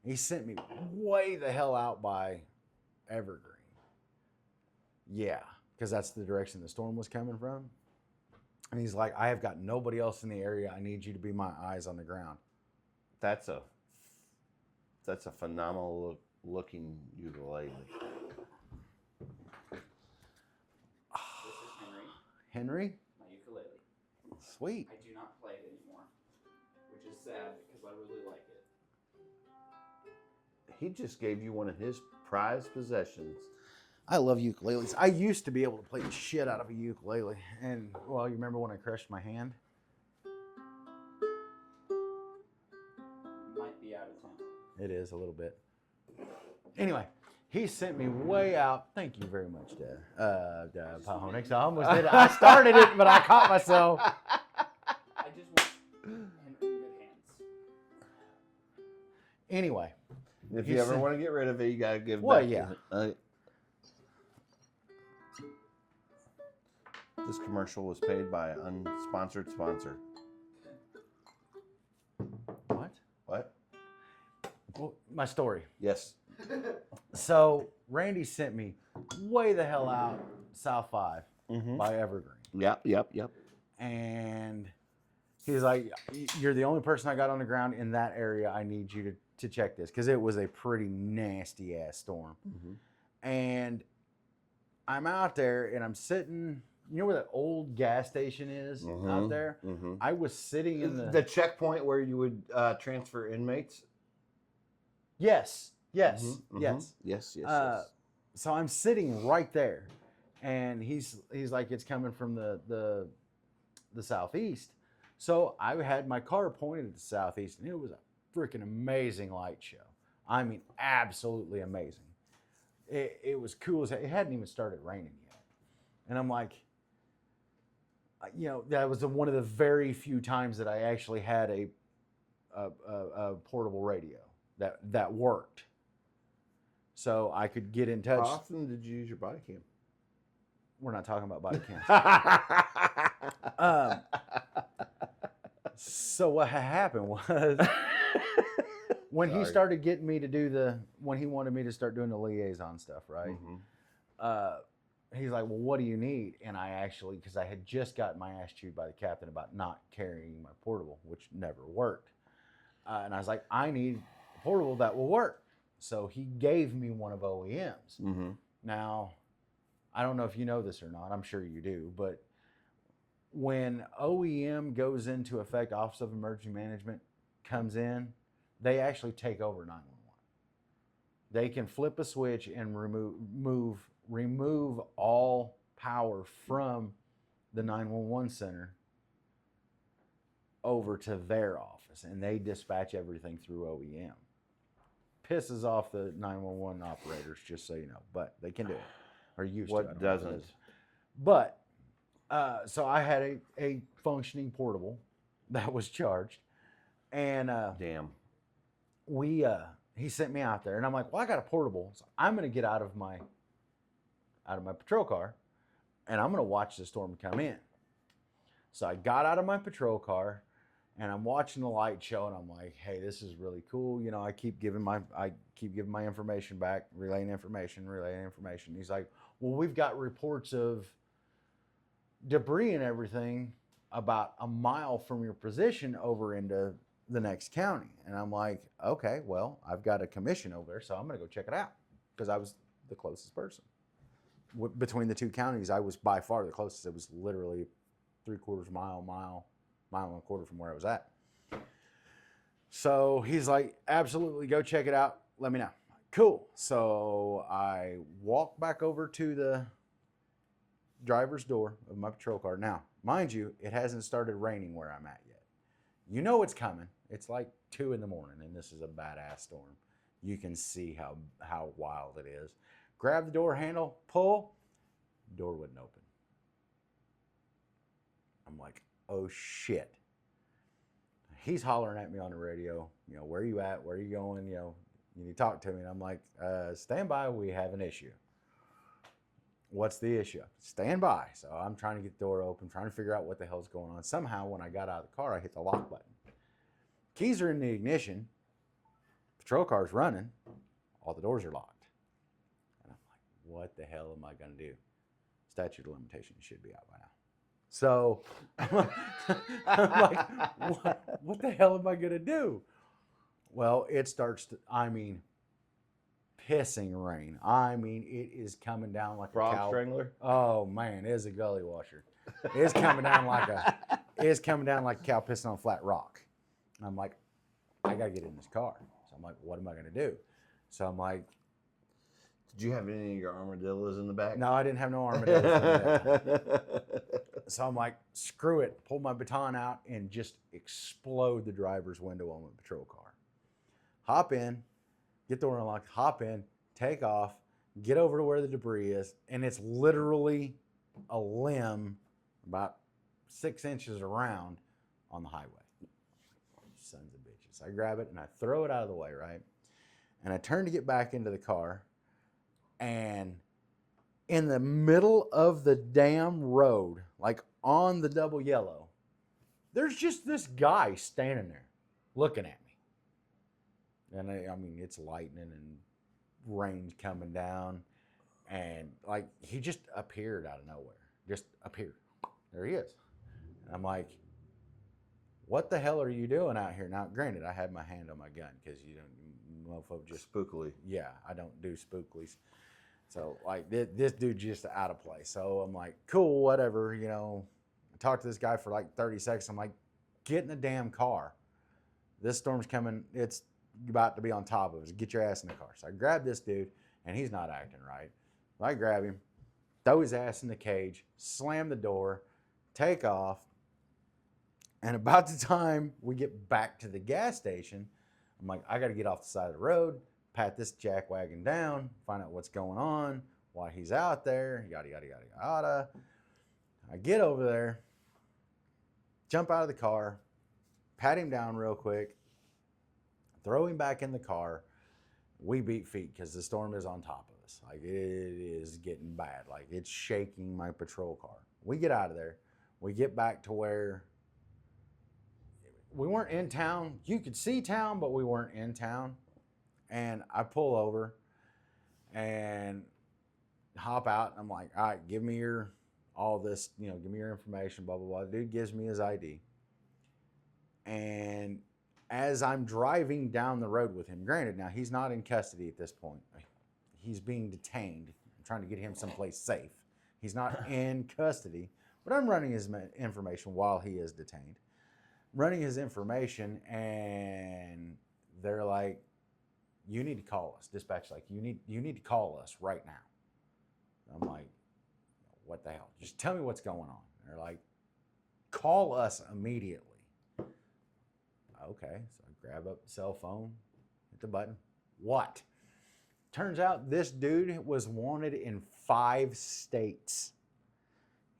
He sent me way the hell out by Evergreen. Yeah, because that's the direction the storm was coming from. And he's like, I have got nobody else in the area. I need you to be my eyes on the ground. That's a phenomenal looking ukulele. This is Henry. Henry? My ukulele. Sweet. I do not play it anymore, which is sad because I really like it. He just gave you one of his prized possessions. I love ukuleles. I used to be able to play the shit out of a ukulele. And, well, you remember when I crushed my hand? Might be out of town. It is a little bit. Anyway, he sent me way out. Thank you very much, Pahonix. I almost did it. I started it, but I caught myself. I just want Henry in good hands. Anyway. If He you ever said- want to get rid of it, you got to give Well, back. yeah. This commercial was paid by an unsponsored sponsor. What? What? Well, my story. Yes. So, Randy sent me way the hell out South 5 Mm-hmm. by Evergreen. Yep. And he's like, you're the only person I got on the ground in that area. I need you to check this because it was a pretty nasty ass storm. Mm-hmm. And I'm out there and I'm sitting, you know where that old gas station is out there? Mm-hmm. I was sitting in The checkpoint where you would transfer inmates. Yes. Mm-hmm. Yes. Yes. So I'm sitting right there, and he's like, it's coming from the southeast. So I had my car pointed at the southeast, and it was a freaking amazing light show. I mean, absolutely amazing. It was cool as heck. It hadn't even started raining yet, and I'm like, you know, that was one of the very few times that I actually had a portable radio that worked. So I could get in touch. How often did you use your body cam? We're not talking about body cams. So what happened was when he Sorry. started getting me to do when he wanted me to start doing the liaison stuff, right? Mm-hmm. He's like, well, what do you need? And I actually, because I had just gotten my ass chewed by the captain about not carrying my portable, which never worked. And I was like, I need a portable that will work. So he gave me one of OEM's. Mm-hmm. Now, I don't know if you know this or not. I'm sure you do. But when OEM goes into effect, Office of Emergency Management comes in, they actually take over 911. They can flip a switch and remove all power from the 911 center over to their office, and they dispatch everything through OEM. Pisses off the 911 operators, just so you know, but they can do it, or used to. I What don't know if it doesn't? is. But so I had a functioning portable that was charged, and Damn. he sent me out there, and I'm like, well, I got a portable, so I'm gonna get out of my patrol car, and I'm gonna watch the storm come in. So I got out of my patrol car, and I'm watching the light show, and I'm like, hey, this is really cool. You know, I keep giving my information back, relaying information. He's like, well, we've got reports of debris and everything about a mile from your position over into the next county. And I'm like, okay, well, I've got a commission over there, so I'm going to go check it out, because I was the closest person. Between the two counties, I was by far the closest. It was literally 3/4 mile and a quarter from where I was at. So he's like, absolutely, go check it out. Let me know. Cool. So I walked back over to the driver's door of my patrol car. Now, mind you, it hasn't started raining where I'm at yet. You know it's coming. It's like 2 a.m, and this is a badass storm. You can see how wild it is. Grab the door handle, pull, door wouldn't open. I'm like, oh shit. He's hollering at me on the radio, you know, where you at? Where are you going? You know, you need to talk to me. And I'm like, stand by, we have an issue. What's the issue? Stand by. So I'm trying to get the door open, trying to figure out what the hell's going on. Somehow, when I got out of the car, I hit the lock button. Keys are in the ignition. Patrol car's running. All the doors are locked. And I'm like, what the hell am I going to do? Statute of limitations should be out by now. So I'm like, what the hell am I going to do? Well, it starts to, pissing rain. It is coming down like Frog a cow. strangler. Oh man, it's a gully washer. It's coming down like a cow pissing on a flat rock. I'm like, I gotta get in this car. So I'm like, what am I gonna do? So I'm like, did you have any of your armadillos in the back? no, I didn't have no armadillos. So I'm like, screw it. Pull my baton out and just explode the driver's window on the patrol car. Hop in, get the door unlocked, hop in, take off, get over to where the debris is, and it's literally a limb about 6 inches around on the highway. Sons of bitches. I grab it and I throw it out of the way, right? And I turn to get back into the car, and in the middle of the damn road, like on the double yellow, there's just this guy standing there looking at me. And it's lightning and rain's coming down, and like he just appeared out of nowhere. Just appeared. There he is. And I'm like, what the hell are you doing out here? Now, granted, I had my hand on my gun because mofo just spookily. Yeah, I don't do spooklies. So like this dude just out of place. So I'm like, cool, whatever. I talked to this guy for like 30 seconds. I'm like, get in the damn car. This storm's coming. It's about to be on top of us. Get your ass in the car. So I grab this dude, and he's not acting right. So I grab him, throw his ass in the cage, slam the door, take off. And about the time we get back to the gas station, I'm like, I got to get off the side of the road, pat this jackwagon down, find out what's going on, why he's out there, yada, yada, yada, yada. I get over there, jump out of the car, pat him down real quick, throw him back in the car. We beat feet because the storm is on top of us. Like, it is getting bad. Like, it's shaking my patrol car. We get out of there. We get back to where we weren't in town. You could see town, but we weren't in town. And I pull over and hop out. And I'm like, all right, give me all this, give me your information, blah, blah, blah. The dude gives me his ID. And as I'm driving down the road with him, granted, now he's not in custody at this point. He's being detained. I'm trying to get him someplace safe. He's not in custody, but I'm running his information while he is detained. Running his information, and they're like, you need to call us. Dispatch, like, you need to call us right now. I'm like, what the hell? Just tell me what's going on. They're like, call us immediately. Okay, so I grab up the cell phone, hit the button. What? Turns out this dude was wanted in 5 states.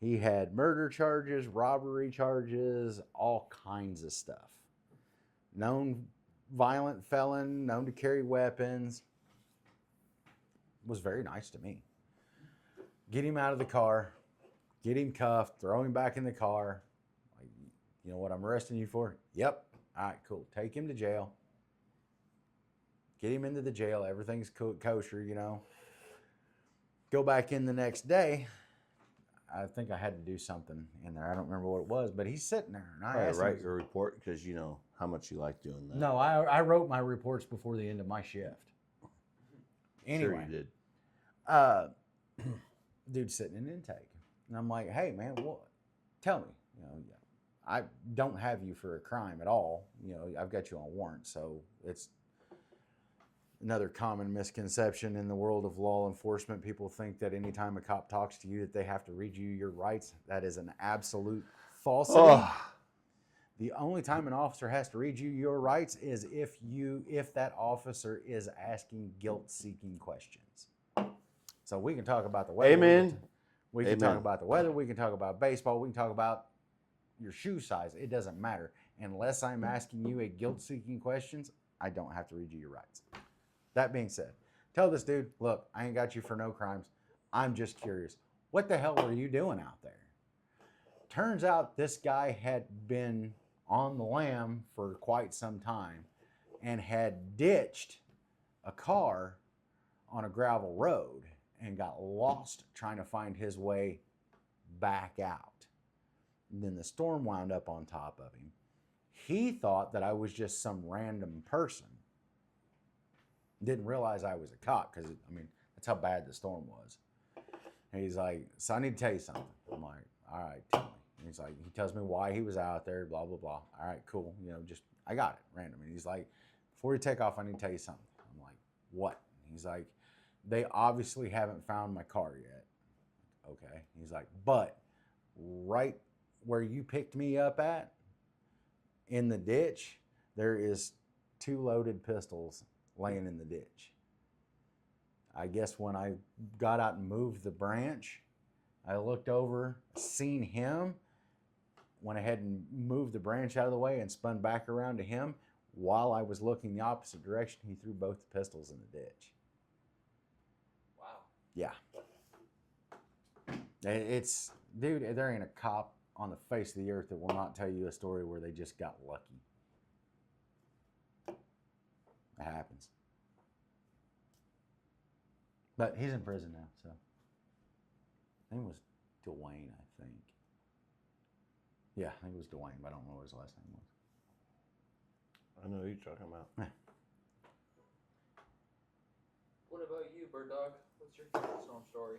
He had murder charges, robbery charges, all kinds of stuff. Known violent felon, known to carry weapons. Was very nice to me. Get him out of the car, get him cuffed, throw him back in the car. Like, you know what I'm arresting you for? Yep. All right, cool. Take him to jail. Get him into the jail. Everything's kosher, Go back in the next day. I think I had to do something in there. I don't remember what it was, but he's sitting there. And I asked him, write your report because you know how much you like doing that. No, I wrote my reports before the end of my shift. Anyway. Sure you did. Dude's sitting in intake. And I'm like, hey, man, what? Tell me. I don't have you for a crime at all. I've got you on warrant. So it's another common misconception in the world of law enforcement. People think that anytime a cop talks to you that they have to read you your rights. That is an absolute falsity. Oh. The only time an officer has to read you your rights is if that officer is asking guilt-seeking questions. So we can talk about the weather. Amen. We can talk about the weather. We can talk about baseball. We can talk about your shoe size. It doesn't matter. Unless I'm asking you a guilt-seeking questions, I don't have to read you your rights. That being said, tell this dude, look, I ain't got you for no crimes. I'm just curious. What the hell were you doing out there? Turns out this guy had been on the lam for quite some time and had ditched a car on a gravel road and got lost trying to find his way back out. And then the storm wound up on top of him. He thought that I was just some random person. Didn't realize I was a cop because, I mean, that's how bad the storm was. And he's like, so I need to tell you something. I'm like, all right, tell me. And he's like, he tells me why he was out there, blah, blah, blah. All right, cool. You know, just, I got it, random. And he's like, before you take off, I need to tell you something. I'm like, what? He's like, they obviously haven't found my car yet. Okay. He's like, but right where you picked me up at, in the ditch, there is 2 loaded pistols laying in the ditch. I guess when I got out and moved the branch, I looked over, seen him, went ahead and moved the branch out of the way and spun back around to him. While I was looking the opposite direction, he threw both the pistols in the ditch. Wow. Yeah. It's, dude, there ain't a cop on the face of the earth that will not tell you a story where they just got lucky. It happens. But he's in prison now, so. His name was Dwayne, I think. Yeah, I think it was Dwayne, but I don't know what his last name was. I know who you're talking about. Yeah. What about you, Bird Dog? What's your favorite storm story?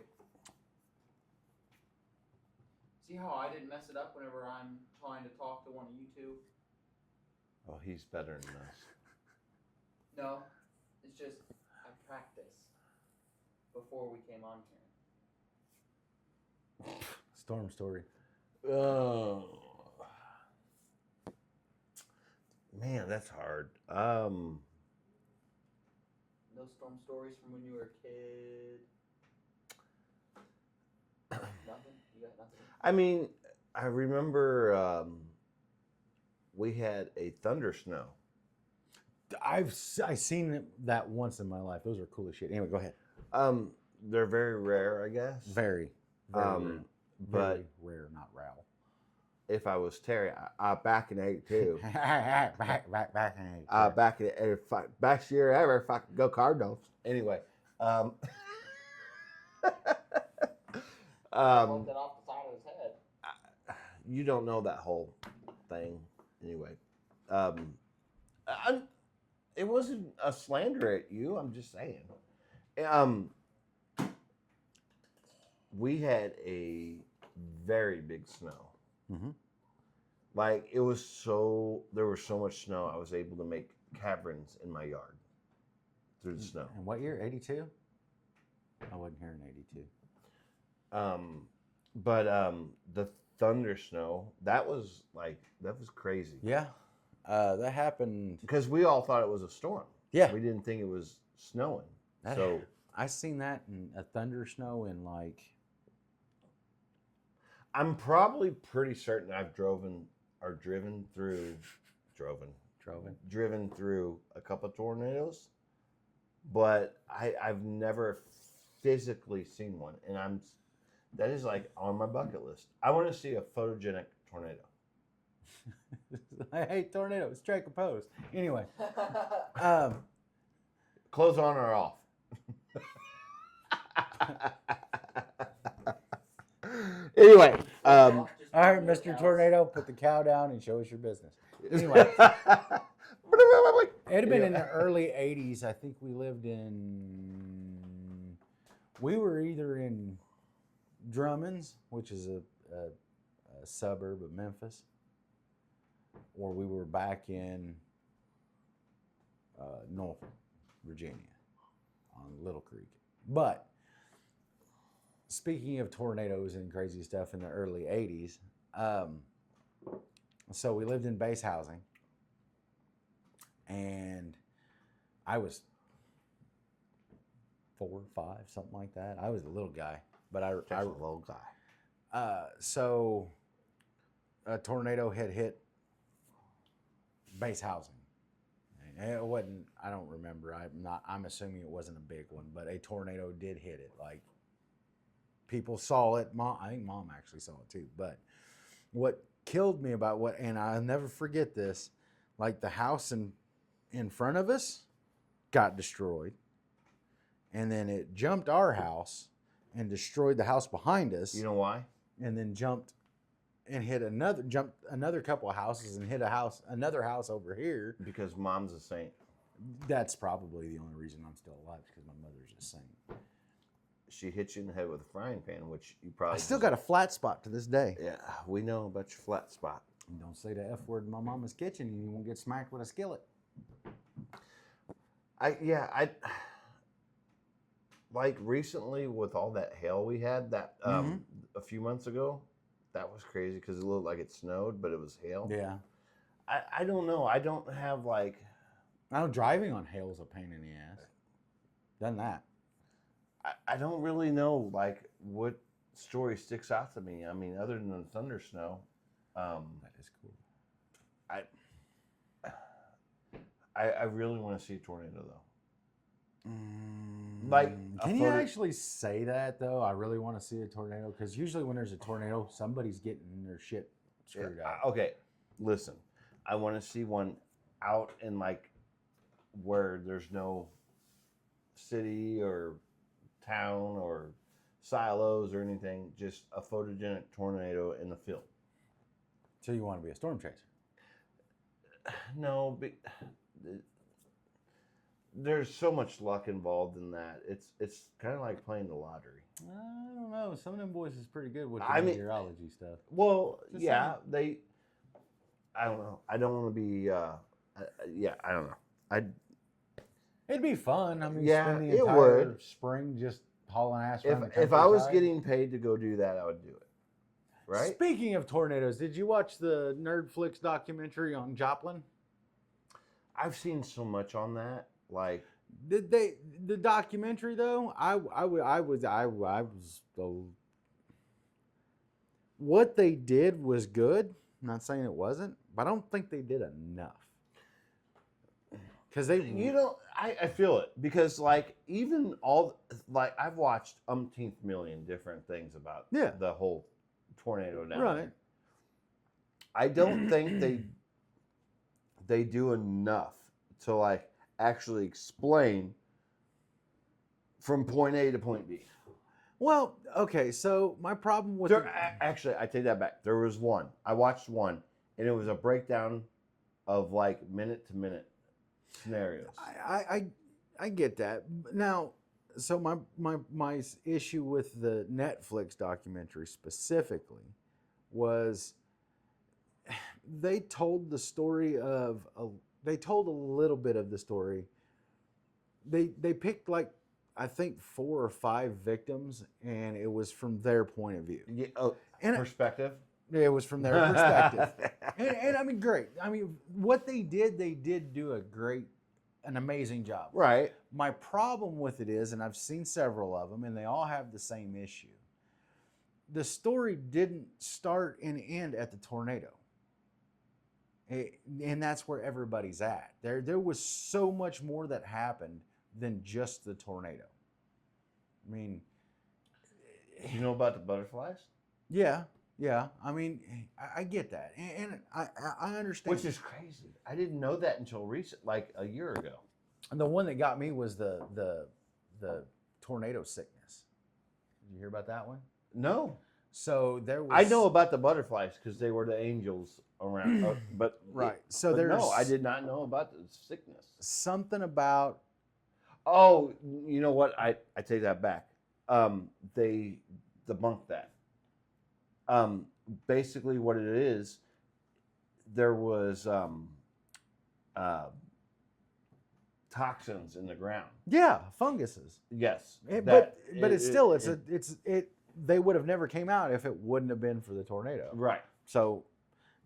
See how I didn't mess it up whenever I'm trying to talk to one of you two? Oh, he's better than us. No, it's just I practiced before we came on here. Storm story. Oh. Man, that's hard. No storm stories from when you were a kid? Nothing? You got nothing? I mean, I remember we had a thunder snow. I've seen that once in my life. Those are cool as shit. Anyway, go ahead. They're very rare, I guess. Very rare. But Very rare, not rare. if I was Terry, back in '82, back in back in best year ever, if I could go Cardinals. Anyway, Bumped it off the side of his head. you don't know that whole thing. Anyway, it wasn't a slander at you. I'm just saying. We had a very big snow. Mm-hmm. Like there was so much snow. I was able to make caverns in my yard through the snow. And what year? 82? I wasn't here in 82. But the thunder snow, that was crazy. Yeah. That happened. Because we all thought it was a storm. Yeah. We didn't think it was snowing. That, so I seen that in a thunder snow in like. I'm probably pretty certain I've driven through a couple of tornadoes, but I've never physically seen one, and that is like on my bucket list. I want to see a photogenic tornado. I hate tornadoes. Strike a pose. Anyway, clothes on or off. Anyway, all right, Mr. Tornado, put the cow down and show us your business. Anyway, it'd have been in the early 80s. I think we were either in Drummond's, which is a suburb of Memphis, or we were back in Norfolk, Virginia, on Little Creek. But speaking of tornadoes and crazy stuff in the early 80s, so we lived in base housing, and I was 4 or 5, something like that. I was a little guy, but I was a little guy. So a tornado had hit base housing. It wasn't, I don't remember. I'm assuming it wasn't a big one, but a tornado did hit it. Like, people saw it. I think Mom actually saw it too. But what killed me about what, and I'll never forget this, like the house in front of us got destroyed. And then it jumped our house and destroyed the house behind us. You know why? And then jumped another couple of houses and hit another house over here. Because Mom's a saint. That's probably the only reason I'm still alive, because my mother's a saint. She hit you in the head with a frying pan, which you probably... I still got a flat spot to this day. Yeah, we know about your flat spot. And don't say the F word in my mama's kitchen and you won't get smacked with a skillet. Like recently with all that hail we had a few months ago, that was crazy because it looked like it snowed, but it was hail. Yeah. I don't know. I don't have like... I know driving on hail is a pain in the ass. Done that. I don't really know like what story sticks out to me. I mean, other than the thunder snow. That is cool. I really want to see a tornado though. Like, can you actually say that though? I really want to see a tornado, because usually when there's a tornado, somebody's getting their shit screwed up. Okay, listen. I want to see one out in like where there's no city or town or silos or anything. Just a photogenic tornado in the field. So you want to be a storm chaser? No, there's so much luck involved in that. It's kind of like playing the lottery. I don't know. Some of them boys is pretty good with the meteorology stuff. Well, Just yeah, I don't know. I don't want to be. I don't know. It'd be fun. I mean, Yeah, spend the it entire would. spring just hauling ass around the If I was countryside. getting paid to go do that, I would do it. Right? Speaking of tornadoes, did you watch the Nerdflix documentary on Joplin? I've seen so much on that. Like, The documentary though, what they did was good. I'm not saying it wasn't, but I don't think they did enough. Because I feel it because like even like I've watched umpteenth million different things about the whole tornado down there. I don't think they do enough to like actually explain from point A to point B. Well, okay, so my problem with actually, I take that back. There was one. I watched one, and it was a breakdown of like minute to minute scenarios. I get that. Now, so my issue with the Netflix documentary specifically was they told the story of they told a little bit of the story. They picked like I think 4 or 5 victims, and it was from their point of view. Yeah, perspective. It was from their perspective, and I mean, great. I mean, what they did do an amazing job. Right. My problem with it is, and I've seen several of them, and they all have the same issue. The story didn't start and end at the tornado. And that's where everybody's at. There was so much more that happened than just the tornado. I mean, you know about the butterflies? Yeah. I mean, I get that, and I understand. Which is crazy. I didn't know that until recent, like a year ago. And the one that got me was the tornado sickness. Did you hear about that one? No. So there was. I know about the butterflies because they were the angels around, but right. So there's no. I did not know about the sickness. Something about. Oh, you know what? I take that back. They debunked that. Basically, what it is, there was toxins in the ground. Yeah, funguses. Yes, But it's still they would have never came out if it wouldn't have been for the tornado. Right. So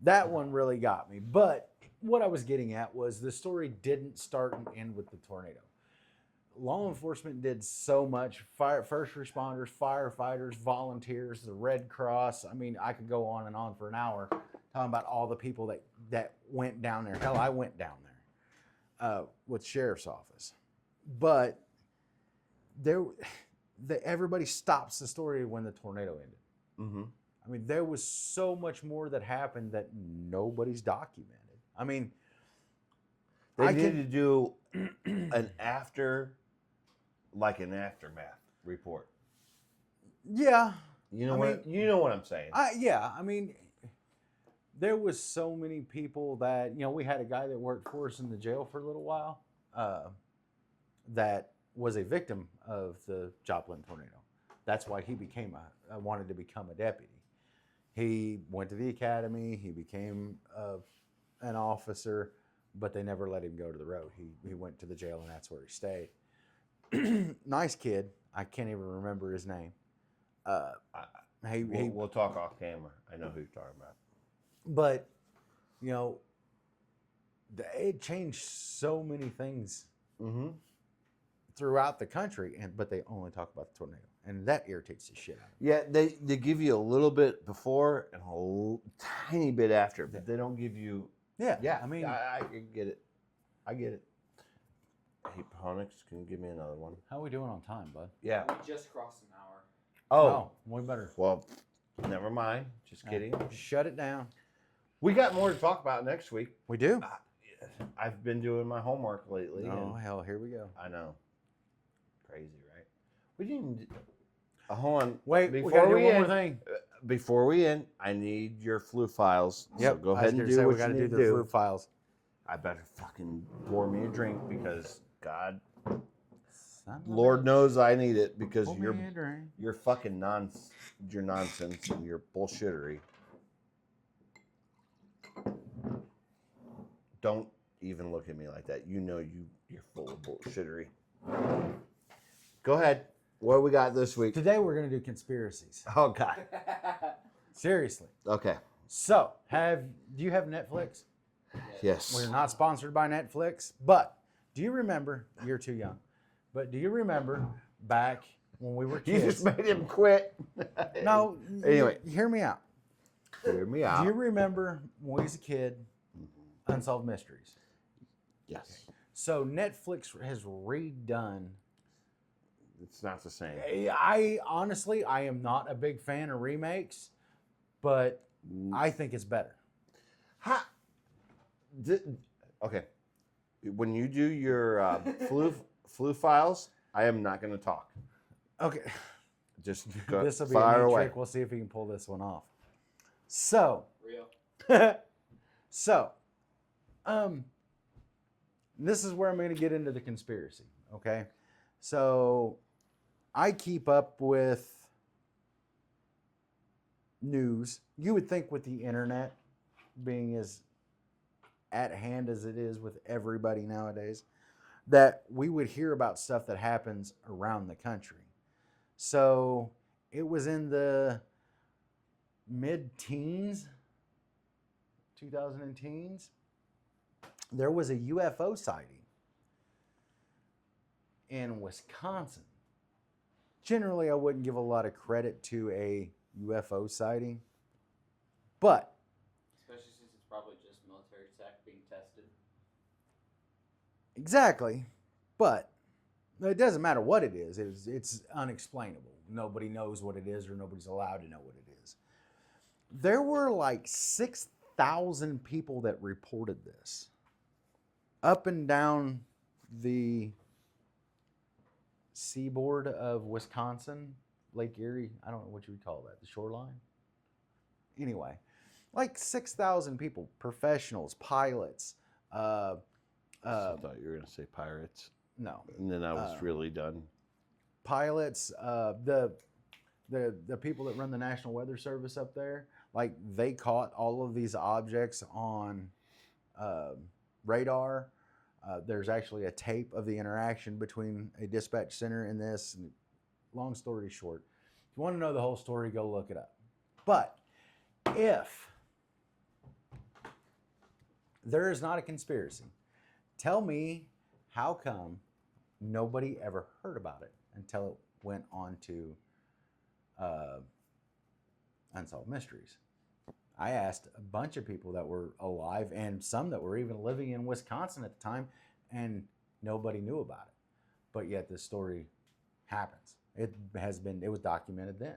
that one really got me. But what I was getting at was the story didn't start and end with the tornado. Law enforcement did so much. First responders, firefighters, volunteers, the Red Cross. I mean, I could go on and on for an hour talking about all the people that went down there. Hell, I went down there with sheriff's office. But everybody stops the story when the tornado ended. Mm-hmm. I mean, there was so much more that happened that nobody's documented. I mean, They need to do an aftermath report. Yeah. You know I what? You know what I'm saying. Yeah. I mean, there was so many people that, we had a guy that worked for us in the jail for a little while that was a victim of the Joplin tornado. That's why he wanted to become a deputy. He went to the academy. He became an officer, but they never let him go to the road. He went to the jail, and that's where he stayed. Nice kid. I can't even remember his name. We'll talk off camera. I know who you're talking about. But, it changed so many things throughout the country, but they only talk about the tornado, and that irritates the shit out of me. Yeah, they give you a little bit before and a tiny bit after, but they don't give you. Yeah. I mean, I get it. I get it. Hey, Ponix, can you give me another one? how are we doing on time, bud? Yeah. We just crossed an hour. Oh, we better well, never mind. Just kidding. shut it down. We got more to talk about next week. We do? I've been doing my homework lately. Oh, hell, here we go. I know. Crazy, right? We didn't. Hold on. Wait, before we got to do one end, more thing. Before we end, I need your Floof files. Yep. So go ahead and do what we got you to need do to the do. Floof files. I better fucking pour me a drink because God, Son of a Lord bitch. knows I need it because Pour me a drink. you're fucking your nonsense and your bullshittery. Don't even look at me like that. You know you're full of bullshittery. Go ahead. What do we got this week? Today we're going to do conspiracies. Oh God. Seriously. Okay. So, do you have Netflix? Yes. We're not sponsored by Netflix, but do you remember, you're too young, but do you remember back when we were You kids? just made him quit. No, Anyway. hear me out. Hear me out. Do you remember when we was a kid, Unsolved Mysteries? Yes. So Netflix has redone. It's not the same. I honestly, I am not a big fan of remakes, but I think it's better. Okay. When you do your flu files, I am not going to talk. Okay. Just go, This will be a fire neat away. trick. We'll see if we can pull this one off. So, Real. this is where I'm going to get into the conspiracy. Okay. So, I keep up with news. You would think with the internet being as at hand as it is with everybody nowadays, that we would hear about stuff that happens around the country. So it was in the mid-teens, 2010s, there was a UFO sighting in Wisconsin. Generally, I wouldn't give a lot of credit to a UFO sighting, but Especially since it's probably just military tech being tested. exactly, but it doesn't matter what it is. It's unexplainable. Nobody knows what it is, or nobody's allowed to know what it is. There were like 6,000 people that reported this up and down the seaboard of Wisconsin, Lake Erie. I don't know what you would call that, the shoreline. Anyway, like 6,000 people, professionals, pilots. I thought you were going to say pirates. No, And then I was really done. pilots. The people that run the National Weather Service up there, like they caught all of these objects on radar. There's actually a tape of the interaction between a dispatch center and this. And long story short, if you want to know the whole story, go look it up. But if there is not a conspiracy, tell me how come nobody ever heard about it until it went on to Unsolved Mysteries. I asked a bunch of people that were alive and some that were even living in Wisconsin at the time, and nobody knew about it. But yet this story happens. It was documented then.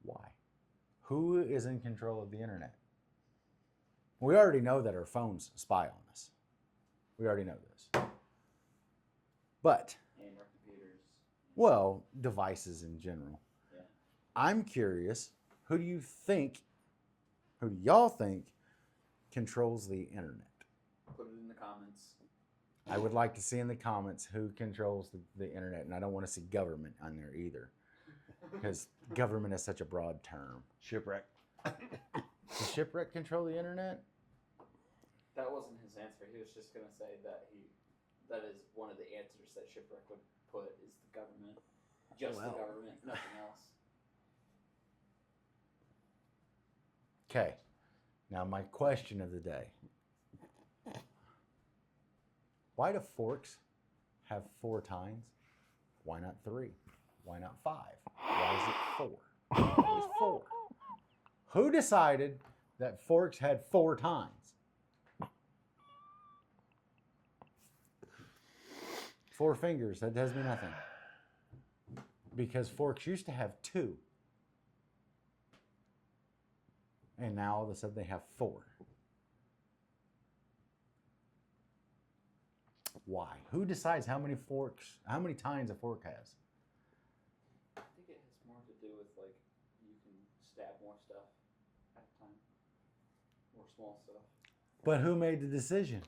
Why? Who is in control of the internet? We already know that our phones spy on us. We already know this. But, And our computers. well, devices in general. Yeah. I'm curious, who do y'all think controls the internet? Put it in the comments. I would like to see in the comments who controls the internet, and I don't want to see government on there either, because government is such a broad term. Shipwreck. Does shipwreck control the internet? That wasn't his answer. He was just gonna say that that is one of the answers that Shipwreck would put is the government. Just the government, nothing else. Okay. Now my question of the day. Why do forks have 4 tines? Why not 3? Why not 5? Why is it 4? What is 4? Who decided that forks had 4 tines? Four fingers, that does me nothing. Because forks used to have 2. And now all of a sudden they have 4. Why? Who decides how many tines a fork has? I think it has more to do with like you can stab more stuff at a time. More small stuff. But who made the decision?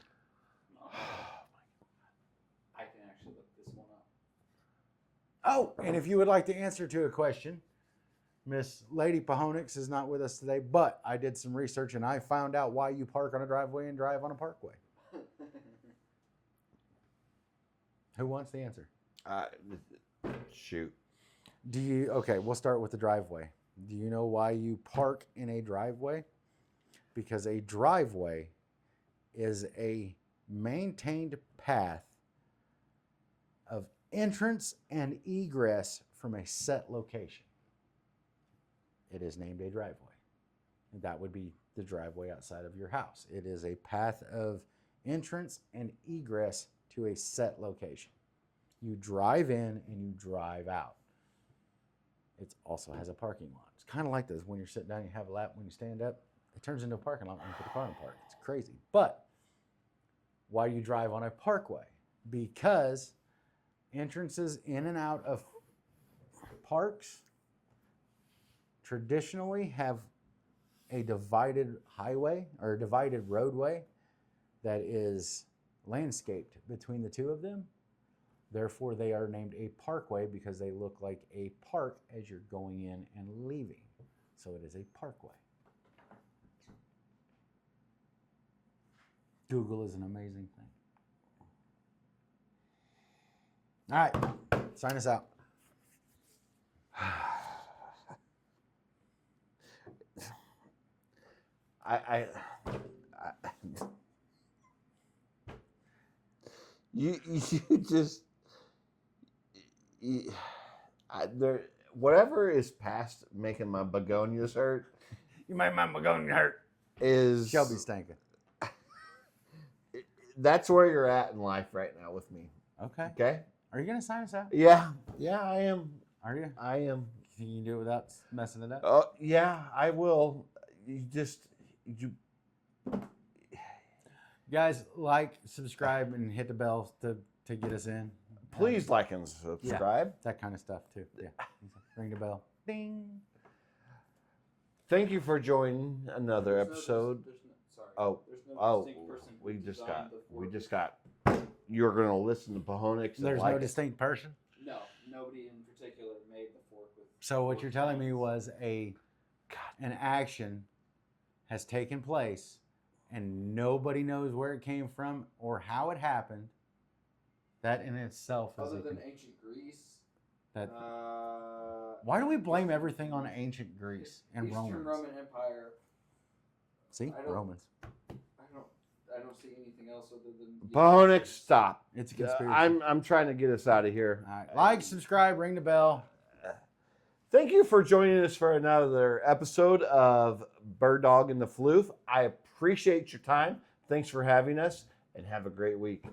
I can actually look this one up. Oh, and if you would like to answer to a question, Miss Lady Pahonix is not with us today, but I did some research and I found out why you park on a driveway and drive on a parkway. Who wants the answer? Shoot. Okay, we'll start with the driveway. Do you know why you park in a driveway? Because a driveway is a maintained path of entrance and egress from a set location. It is named a driveway. And that would be the driveway outside of your house. It is a path of entrance and egress to a set location. You drive in and you drive out. It also has a parking lot. It's kind of like this. When you're sitting down, you have a lap. When you stand up, it turns into a parking lot when you put the car in park. It's crazy. But why do you drive on a parkway? Because entrances in and out of parks traditionally have a divided highway or a divided roadway that is landscaped between the two of them. Therefore, they are named a parkway because they look like a park as you're going in and leaving. So it is a parkway. Google is an amazing thing. All right, sign us out. You just whatever is past making my begonias hurt. You made my begonia hurt. Is Shelby stinking. That's where you're at in life right now with me. Okay. Okay. Are you gonna sign us out? Yeah, I am. Are you? I am. Can you do it without messing it up? Oh yeah, I will. You Guys, like, subscribe, and hit the bell to get us in. please like and subscribe. That kind of stuff too. Yeah. Ring the bell. Ding. Thank you for joining another episode. There's no Oh, distinct person who we just designed got. the fork. You're gonna listen to Pahonix. There's no distinct person. No, nobody in particular made the fork with. So what 4 you're telling me tines. was an action has taken place and nobody knows where it came from or how it happened. That in itself is Other than ancient Greece. that. Why do we blame everything on ancient Greece and Eastern Romans? Roman Empire. See, I don't- Romans. I don't see anything else other than. Pahonix, stop. It's a conspiracy. I'm trying to get us out of here. All right. Like, subscribe, ring the bell. Thank you for joining us for another episode of Bird Dog and the Floof. I appreciate your time. Thanks for having us, and have a great week.